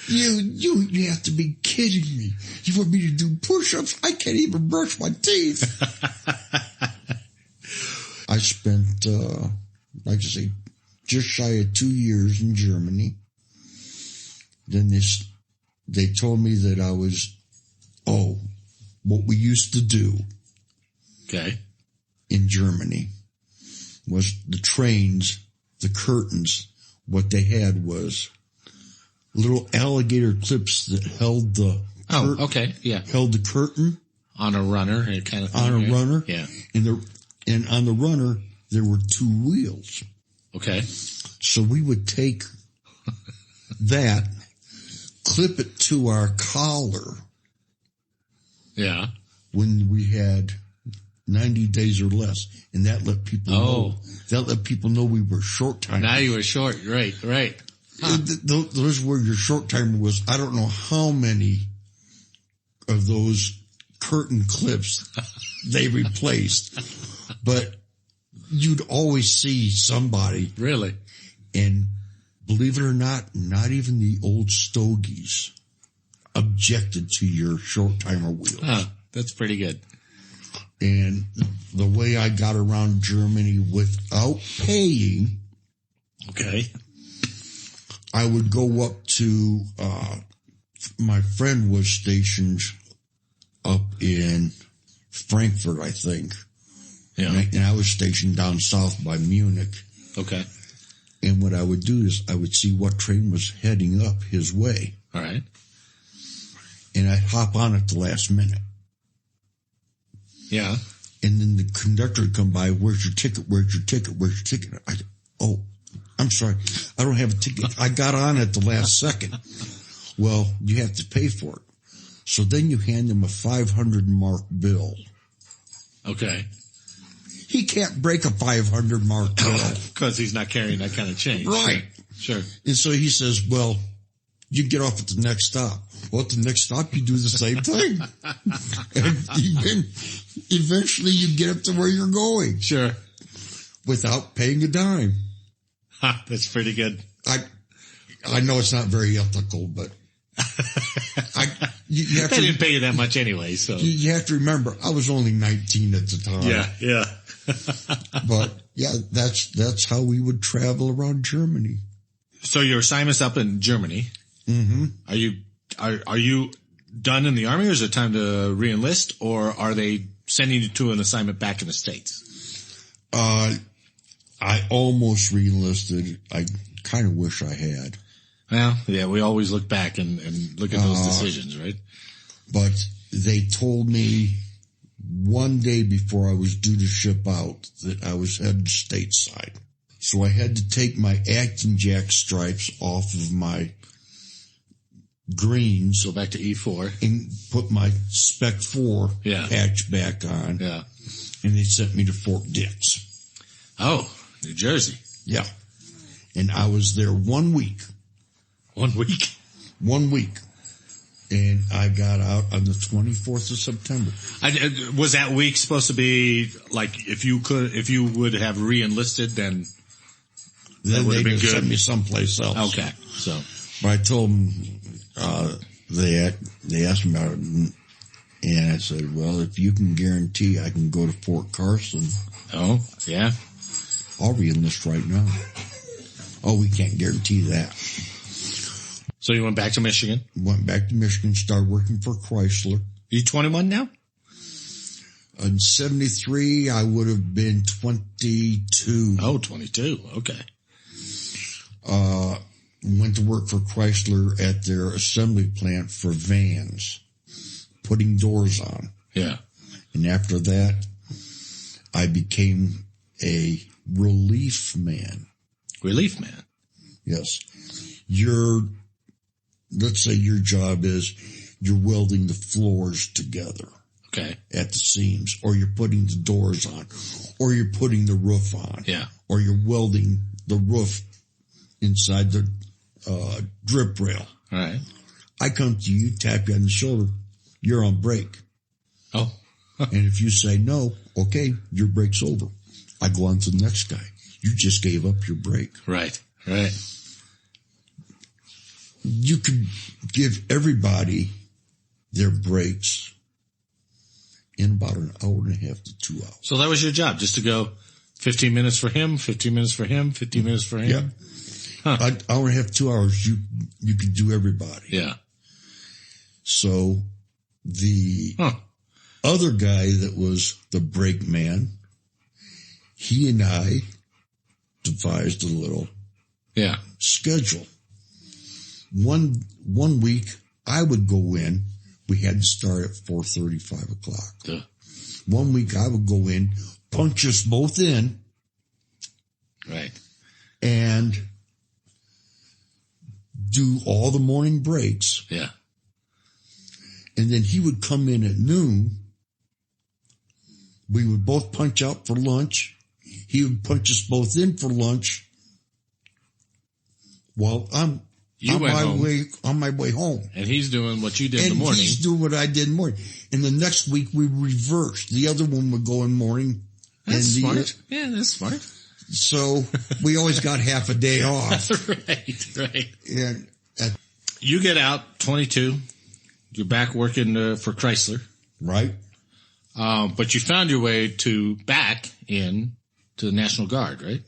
You have to be kidding me. You want me to do push-ups? I can't even brush my teeth. I spent, like I say, just shy of 2 years in Germany. Then they told me that I was, what we used to do. Okay. In Germany was the trains, the curtains, what they had was little alligator clips that held the held the curtain on a runner, kind of thing. On a runner. Yeah. And on the runner there were 2 wheels. Okay. So we would take that, clip it to our collar. Yeah. When we had 90 days or less, and that let people know. That let people know we were short timer. Now you were short, right. Huh. Those were your short timer was, I don't know how many of those curtain clips they replaced, but you'd always see somebody. Really? And believe it or not even the old stogies objected to your short timer wheels. Huh. That's pretty good. And the way I got around Germany without paying. Okay. I would go up to, my friend was stationed up in Frankfurt, I think. Yeah. And I was stationed down south by Munich. Okay. And what I would do is I would see what train was heading up his way. All right. And I'd hop on at the last minute. Yeah. And then the conductor would come by, where's your ticket? I'm sorry, I don't have a ticket. I got on at the last second. Well, you have to pay for it. So then you hand him a 500 mark bill. Okay. He can't break a 500 mark bill. Because he's not carrying that kind of change. Right. Sure. And so he says, well, you get off at the next stop. Well, at the next stop, you do the same thing. And eventually you get up to where you're going. Sure. Without paying a dime. That's pretty good. I know it's not very ethical, but you have they didn't pay you that much anyway, so. You have to remember, I was only 19 at the time. Yeah. But yeah, that's how we would travel around Germany. So your assignment's up in Germany. Mm-hmm. Are you done in the Army, or is it time to re-enlist, or are they sending you to an assignment back in the States? I almost re-enlisted. I kind of wish I had. Well, yeah, we always look back and look at those decisions, right? But they told me one day before I was due to ship out that I was headed stateside. So I had to take my Acton Jack stripes off of my greens. Go back to E4. And put my Spec 4 patch back on. Yeah. And they sent me to Fort Dix. Oh, New Jersey. Yeah. And I was there 1 week. 1 week? 1 week. And I got out on the 24th of September. Was that week supposed to be like, if you would have re-enlisted, then that would have been good? Send me someplace else. Okay. So. But I told them, they asked me about it, and I said, well, if you can guarantee I can go to Fort Carson. Oh, yeah. I'll re-enlist right now. Oh, we can't guarantee that. So you went back to Michigan? Went back to Michigan, started working for Chrysler. Are you 21 now? In 73, I would have been 22. Oh, 22. Okay. Went to work for Chrysler at their assembly plant for vans, putting doors on. Yeah. And after that, I became a relief man. Relief man. Yes. Let's say your job is you're welding the floors together. Okay. At the seams, or you're putting the doors on, or you're putting the roof on. Yeah. Or you're welding the roof inside the drip rail. All right. I come to you, tap you on the shoulder, you're on break. Oh. And if you say no, okay, your break's over. I go on to the next guy. You just gave up your break. Right. Right. You could give everybody their breaks in about an hour and a half to 2 hours. So that was your job, just to go 15 minutes for him, 15 minutes for him, 15 minutes for him? Yeah. Huh. An hour and a half, 2 hours, you could do everybody. Yeah. So the other guy that was the brake man, he and I devised a little schedule. One week I would go in. We had to start at 4:30, 5 o'clock. Yeah. 1 week I would go in, punch us both in. Right. And do all the morning breaks. Yeah. And then he would come in at noon. We would both punch out for lunch. He would punch us both in for lunch while I'm on my way home. And he's doing what you did in the morning. And he's doing what I did in the morning. And the next week we reversed. The other one would go in morning. That's smart. Yeah, that's smart. So we always got half a day off. Right. And you get out 22. You're back working for Chrysler. Right. But you found your way back in to the National Guard, right?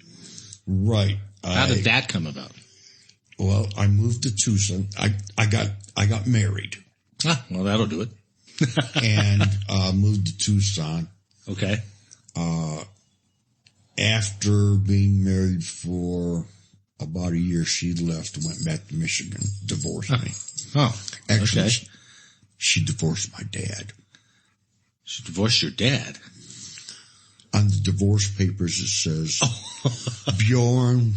Right. How did that come about? Well, I moved to Tucson. I got married. Well, that'll do it. And moved to Tucson. Okay. After being married for about a year, she left and went back to Michigan, divorced me. Oh, actually, okay. She divorced my dad. She divorced your dad? On the divorce papers, it says, Bjorn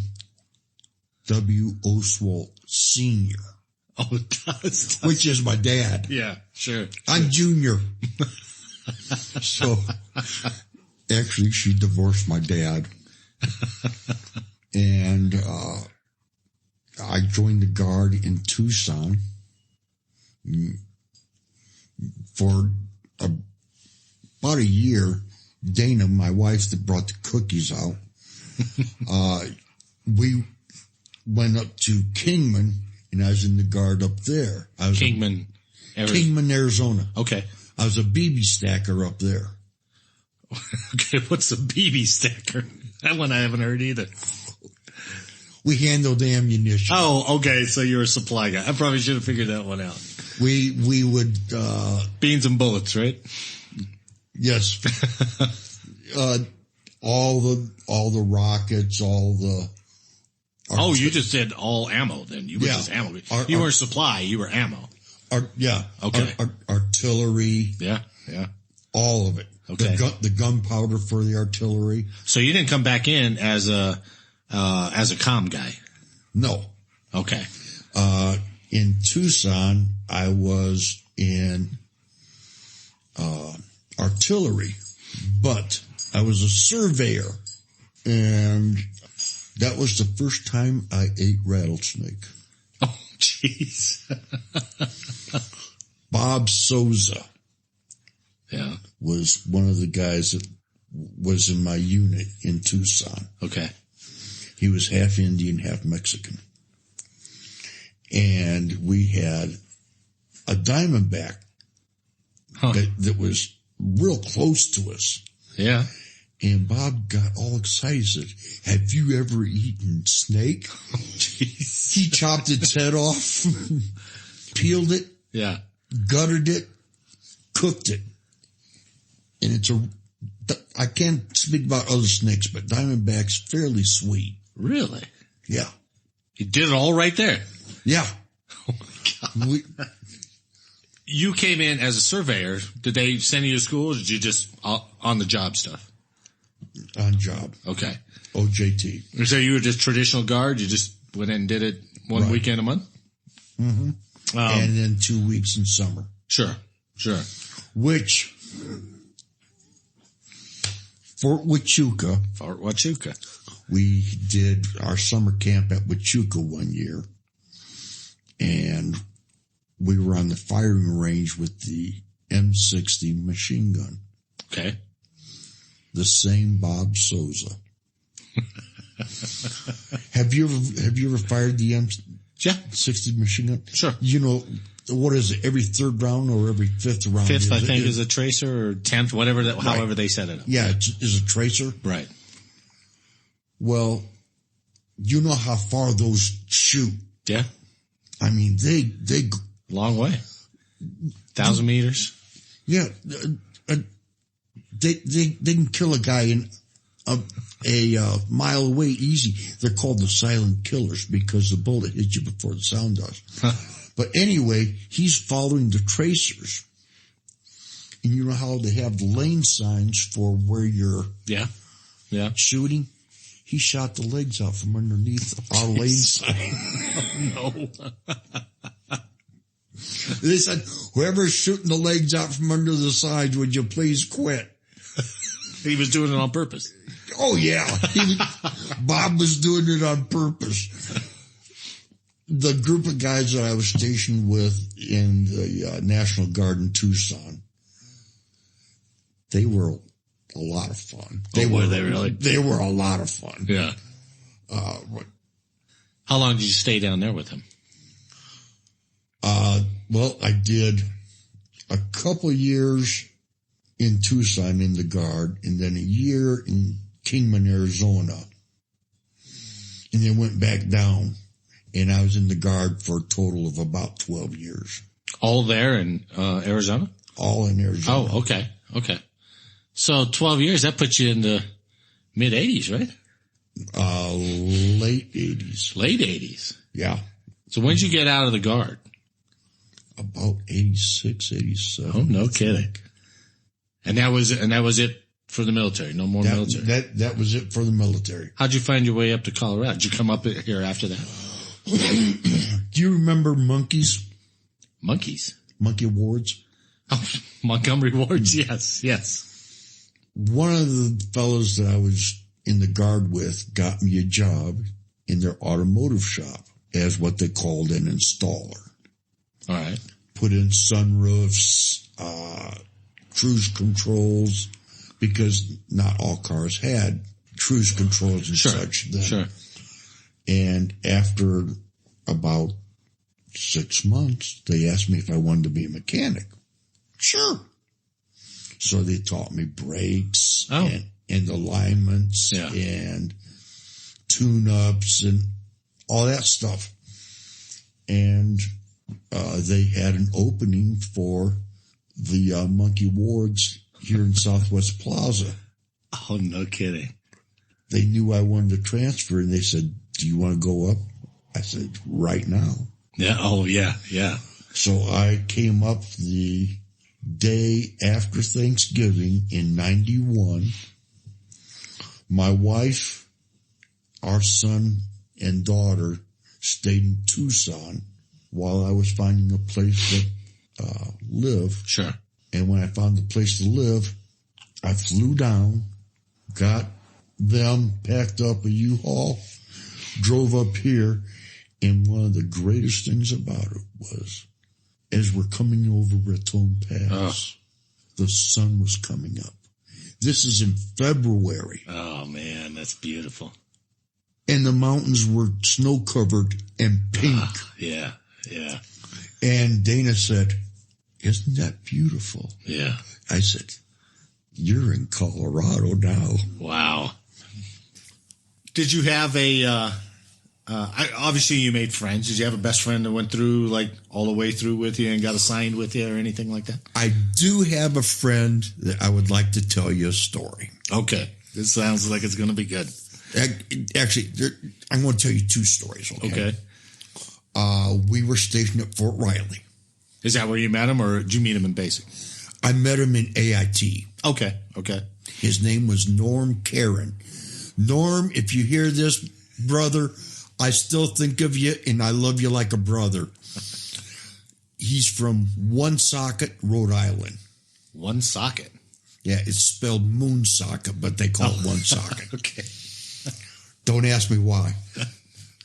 W. Oswalt Sr. Oh, it does. Which is my dad. Yeah, sure. I'm junior. So, actually, she divorced my dad. And I joined the Guard in Tucson for about a year. Dana, my wife that brought the cookies out, we went up to Kingman, and I was in the Guard up there. I was Kingman, Arizona. Okay. I was a BB stacker up there. Okay, what's a BB stacker? That one I haven't heard either. We handled ammunition. Oh, okay, so you're a supply guy. I probably should have figured that one out. We would beans and bullets, right? Yes. All the rockets, all the. Oh, you just said all ammo then. You were just ammo. You weren't supply, you were ammo. Okay. Artillery. Yeah. All of it. Okay. The gunpowder for the artillery. So you didn't come back in as a comm guy? No. Okay. In Tucson, I was in artillery, but I was a surveyor, and that was the first time I ate rattlesnake. Oh, jeez. Bob Souza. Yeah. Was one of the guys that was in my unit in Tucson. Okay. He was half Indian, half Mexican. And we had a diamondback that was real close to us. Yeah. And Bob got all excited. He said, "Have you ever eaten snake?" Oh, jeez. He chopped its head off, peeled it, yeah, gutted it, cooked it. And I can't speak about other snakes, but diamondback's fairly sweet. Really? Yeah. You did it all right there. Yeah. Oh my God. You came in as a surveyor. Did they send you to school, or did you just on the job stuff? On job. Okay. OJT. So you were just traditional guard? You just went in and did it one weekend a month? Mm-hmm. And then 2 weeks in summer. Sure. Which, Fort Huachuca, we did our summer camp at Huachuca one year, and we were on the firing range with the M60 machine gun. Okay. The same Bob Souza. Have you ever fired the M60 machine gun? Sure. You know, what is it, every third round or every fifth round? Fifth, I think, is a tracer, or 10th, whatever, however they set it up. Yeah, it's a tracer. Right. Well, you know how far those shoot. Yeah. I mean, they long way. 1,000 meters. Yeah. They can kill a guy in a mile away easy. They're called the silent killers because the bullet hits you before the sound does. But anyway, he's following the tracers. And you know how they have the lane signs for where you're shooting? He shot the legs out from underneath our lane sign. Oh, no. They said, whoever's shooting the legs out from under the sides, would you please quit? He was doing it on purpose. Oh, yeah. Bob was doing it on purpose. The group of guys that I was stationed with in the National Guard in Tucson, they were a lot of fun. Were they really? They were a lot of fun. Yeah. How long did you stay down there with him? Well, I did a couple years in Tucson in the Guard, and then a year in Kingman, Arizona, and then went back down, and I was in the Guard for a total of about 12 years. All there in Arizona? All in Arizona. Oh, okay. So 12 years, that puts you in the mid-80s, right? Late 80s. Late 80s. Yeah. So when did you get out of the Guard? About 86, 87. Oh, no kidding. And that was it for the military. No more military. That was it for the military. How'd you find your way up to Colorado? Did you come up here after that? Do you remember monkeys? Monkeys? Monkey Awards? Oh, Montgomery Wards. Yes. One of the fellows that I was in the Guard with got me a job in their automotive shop as what they called an installer. All right. Put in sunroofs, cruise controls, because not all cars had cruise controls and such then. Sure. And after about 6 months, they asked me if I wanted to be a mechanic. Sure. So they taught me brakes and alignments and tune-ups and all that stuff. And they had an opening for the Monkey Wards here in Southwest Plaza. Oh, no kidding. They knew I wanted to transfer, and they said, do you want to go up? I said, right now. Yeah. Oh, yeah. So I came up the day after Thanksgiving in 91. My wife, our son, and daughter stayed in Tucson while I was finding a place to live. Sure. And when I found a place to live, I flew down, got them, packed up a U-Haul, drove up here, and one of the greatest things about it was, as we're coming over Raton Pass, the sun was coming up. This is in February. Oh, man, that's beautiful. And the mountains were snow-covered and pink. Yeah. And Dana said, isn't that beautiful? Yeah. I said, you're in Colorado now. Wow. Did you have a obviously you made friends. Did you have a best friend that went through like all the way through with you and got assigned with you or anything like that? I do have a friend that I would like to tell you a story. Okay. This sounds like it's going to be good. Actually, I'm going to tell you two stories. Okay. We were stationed at Fort Riley. Is that where you met him, or did you meet him in basic? I met him in AIT. Okay. His name was Norm Karen. Norm, if you hear this, brother, I still think of you, and I love you like a brother. He's from Woonsocket, Rhode Island. Woonsocket? Yeah, it's spelled Moonsocket, but they call it Woonsocket. Okay. Don't ask me why.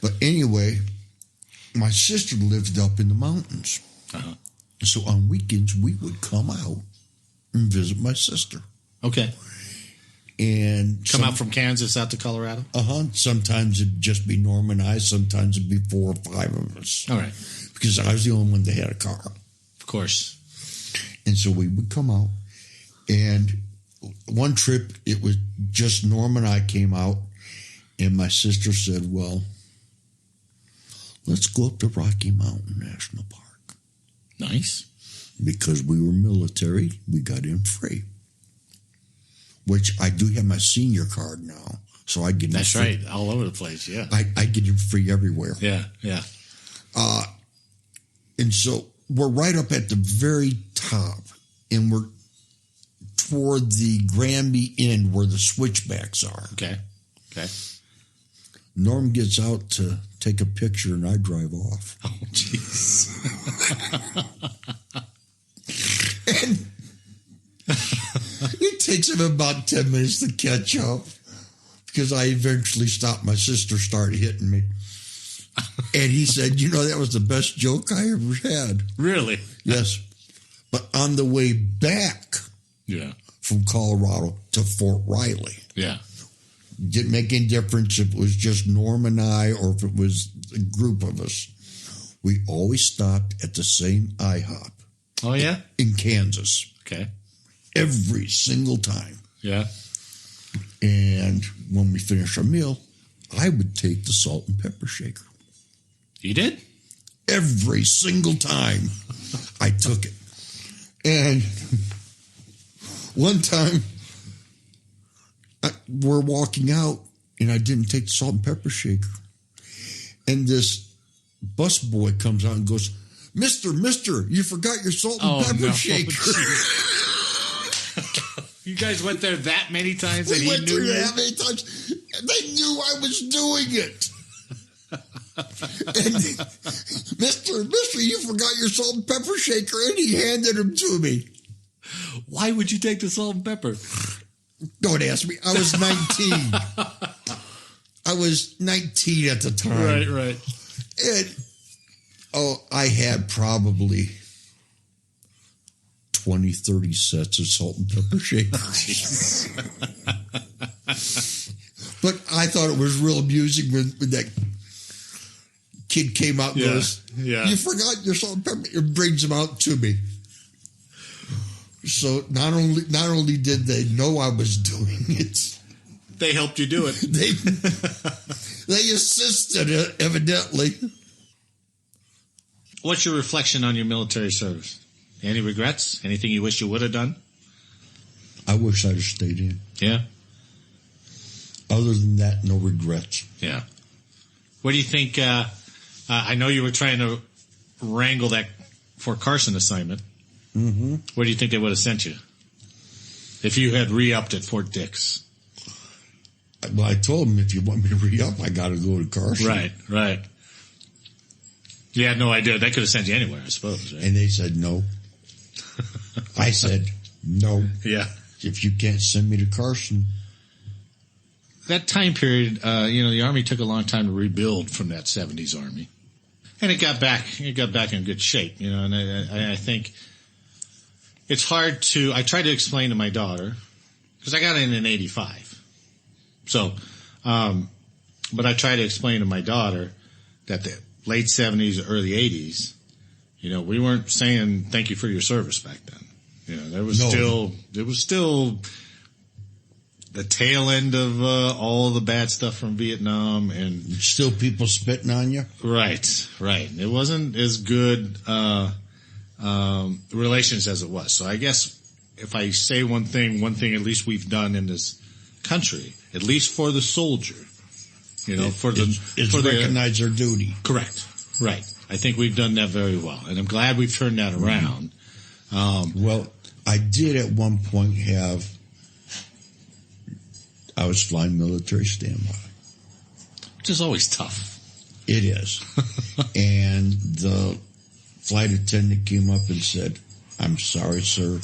But anyway, my sister lived up in the mountains. Uh-huh. So on weekends, we would come out and visit my sister. Okay. And come out from Kansas out to Colorado? Sometimes it'd just be Norm and I. Sometimes it'd be 4 or 5 of us. All right. Because I was the only one that had a car. Of course. And so we would come out. And one trip, it was just Norm and I came out. And my sister said, well, let's go up to Rocky Mountain National Park. Nice. Because we were military, we got in free. Which I do have my senior card now. So I get in That's free. right. All over the place, yeah. I get in free everywhere. Yeah. And so we're right up at the very top. And we're toward the Granby end where the switchbacks are. Okay. Norm gets out to take a picture, and I drive off. Oh, jeez. And it takes him about 10 minutes to catch up because I eventually stopped. My sister started hitting me. And he said, that was the best joke I ever had. Really? Yes. But on the way back from Colorado to Fort Riley. Yeah. Didn't make any difference if it was just Norm and I or if it was a group of us. We always stopped at the same IHOP. Oh, yeah? In Kansas. Okay. Every single time. Yeah. And when we finished our meal, I would take the salt and pepper shaker. You did? Every single time I took it. And one time, we're walking out, and I didn't take the salt and pepper shaker. And this bus boy comes out and goes, Mister, you forgot your salt and pepper shaker. You guys went there that many times? We went there that many times. And they knew I was doing it. And Mister, you forgot your salt and pepper shaker, and he handed them to me. Why would you take the salt and pepper? Don't ask me. I was 19. I was 19 at the time. Right. And, I had probably 20, 30 sets of salt and pepper shakers. But I thought it was real amusing when that kid came out and goes, you forgot your salt and pepper. It brings them out to me. So not only did they know I was doing it, they helped you do it. They assisted it, evidently. What's your reflection on your military service? Any regrets? Anything you wish you would have done? I wish I'd have stayed in. Yeah. Other than that, no regrets. Yeah. What do you think? I know you were trying to wrangle that Fort Carson assignment. Mm-hmm. Where do you think they would have sent you if you had re-upped at Fort Dix? Well, I told them, if you want me to re-up, I got to go to Carson. Right. You had no idea. They could have sent you anywhere, I suppose. Right? And they said no. I said no. Yeah. If you can't send me to Carson. That time period, the Army took a long time to rebuild from that 70s Army. And it got back in good shape, and I think it's hard I try to explain to my daughter, because I got in 85. So, but I try to explain to my daughter that the late 70s, early 80s, we weren't saying thank you for your service back then. There was still the tail end of all the bad stuff from Vietnam, and Still people spitting on you? right. It wasn't as good relations as it was. So I guess if I say one thing at least we've done in this country, at least for the soldier, recognize their duty. Correct. Right. I think we've done that very well, and I'm glad we've turned that around. Well, I did at one point I was flying military standby. Which is always tough. It is. And the flight attendant came up and said, "I'm sorry, sir,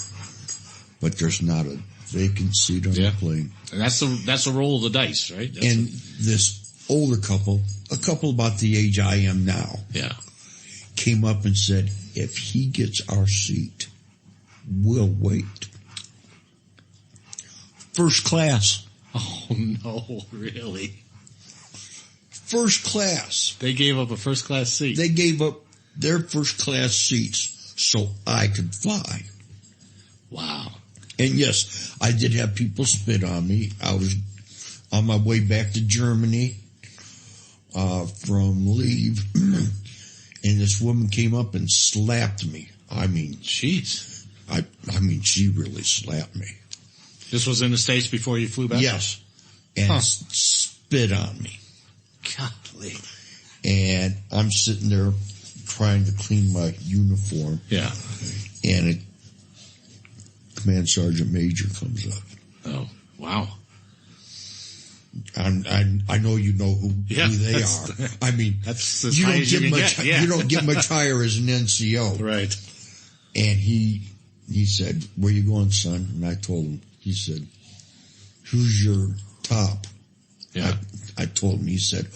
but there's not a vacant seat on the plane." And that's a roll of the dice, right? This older couple, a couple about the age I am now, came up and said, "If he gets our seat, we'll wait." First class. Oh, no, really? First class. They gave up a first-class seat. They gave up their first-class seats so I could fly. Wow. And yes, I did have people spit on me. I was on my way back to Germany from leave, and this woman came up and slapped me. I mean, jeez. I mean, she really slapped me. This was in the States before you flew back? Yes. And spit on me. Golly. And I'm sitting there trying to clean my uniform. Yeah. And a command sergeant major comes up. Oh, wow. I know you know who they are. I mean, that's as high as you can get. You don't get much higher as an NCO. Right. And he said, "Where you going, son?" And I told him. He said, "Who's your top?" Yeah. I told him. He said,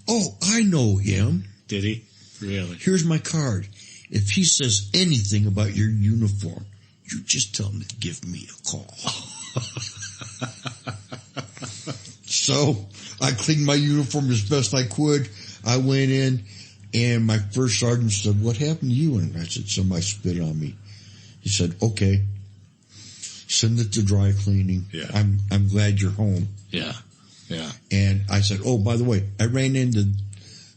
"Oh, I know him." Did he? Really? "Here's my card. If he says anything about your uniform, you just tell him to give me a call." So I cleaned my uniform as best I could. I went in, and my first sergeant said, "What happened to you?" And I said, "Somebody spit on me." He said, "Okay, send it to dry cleaning. Yeah. I'm glad you're home." Yeah. Yeah. And I said, "Oh, by the way, I ran into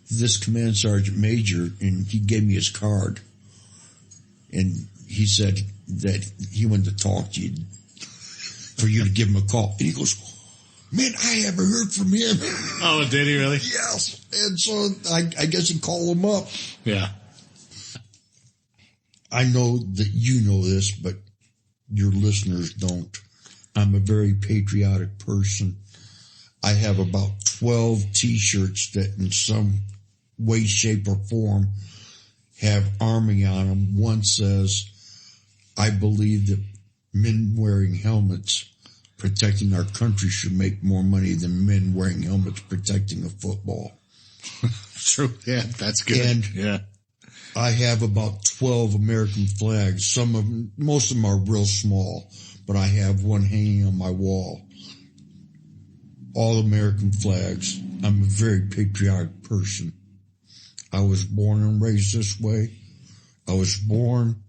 this command sergeant major, and he gave me his card. And he said that he wanted to talk to you, for you to give him a call." And he goes, "Man, I haven't heard from him." Oh, did he really? Yes. And so I guess he called him up. Yeah. I know that you know this, but your listeners don't. I'm a very patriotic person. I have about 12 T-shirts that in some way, shape, or form have Army on them. One says, "I believe that men wearing helmets protecting our country should make more money than men wearing helmets protecting a football." True. Yeah, that's good. And I have about 12 American flags. Most of them are real small, but I have one hanging on my wall. All American flags. I'm a very patriotic person. I was born and raised this way. I was born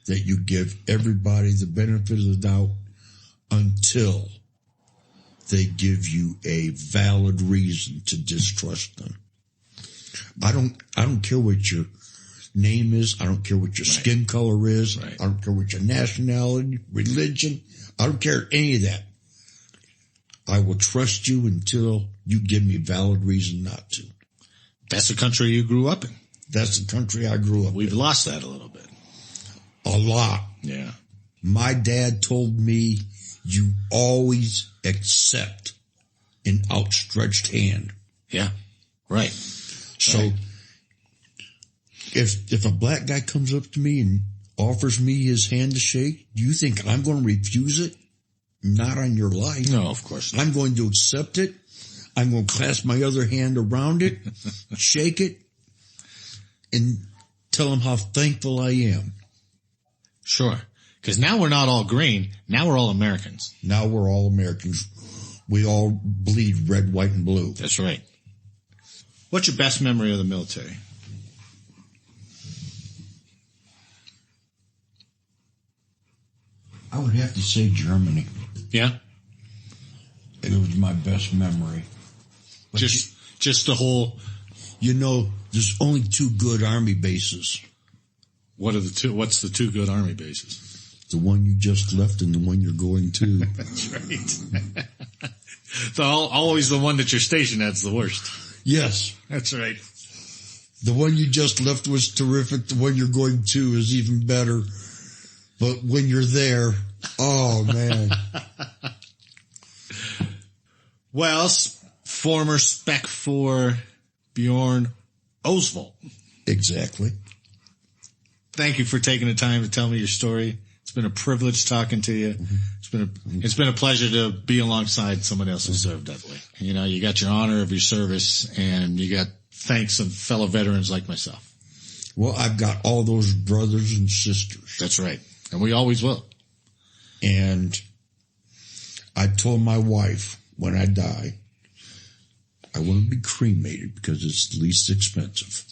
that you give everybody the benefit of the doubt until they give you a valid reason to distrust them. I don't care what your name is. I don't care what your skin color is. Right. I don't care what your nationality, religion. I don't care any of that. I will trust you until you give me valid reason not to. That's the country you grew up in. That's the country I grew up in. We've lost that a little bit. A lot. Yeah. My dad told me you always accept an outstretched hand. Yeah. Right. So if a black guy comes up to me and offers me his hand to shake, do you think I'm going to refuse it? Not on your life. No, of course not. I'm going to accept it. I'm going to clasp my other hand around it, shake it, and tell him how thankful I am. Sure. Because now we're not all green. Now we're all Americans. Now we're all Americans. We all bleed red, white, and blue. That's right. What's your best memory of the military? I would have to say Germany. Yeah? It was my best memory. But Just the whole. You know, there's only 2 good Army bases. What are the two? What's the 2 good Army bases? The one you just left and the one you're going to. That's right. So always the one that you're stationed at's the worst. Yes. That's right. The one you just left was terrific. The one you're going to is even better. But when you're there, oh, man. Well, former Spec 4 Bjorn Oswalt. Exactly. Thank you for taking the time to tell me your story. It's been a privilege talking to you. Mm-hmm. It's been a pleasure to be alongside someone else who served that way. You know, you got your honor of your service, and you got thanks of fellow veterans like myself. Well, I've got all those brothers and sisters. That's right. And we always will. And I told my wife when I die, I want to be cremated because it's the least expensive.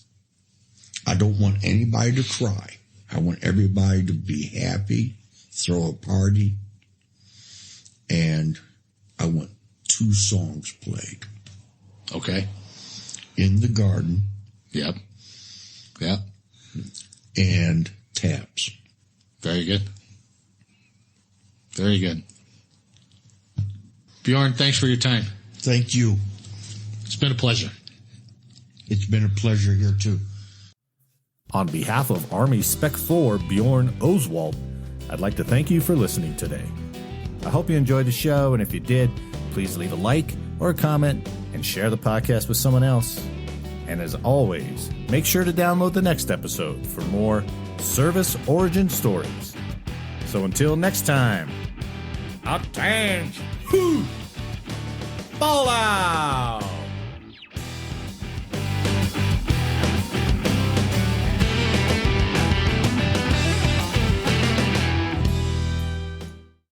I don't want anybody to cry. I want everybody to be happy, throw a party, and I want 2 songs played. Okay. In the Garden. Yep. Yep. And Taps. Very good. Very good. Bjorn, thanks for your time. Thank you. It's been a pleasure. It's been a pleasure here, too. On behalf of Army Spec 4 Bjorn Oswalt, I'd like to thank you for listening today. I hope you enjoyed the show, and if you did, please leave a like or a comment and share the podcast with someone else. And as always, make sure to download the next episode for more service origin stories. So until next time, Octane, ball out!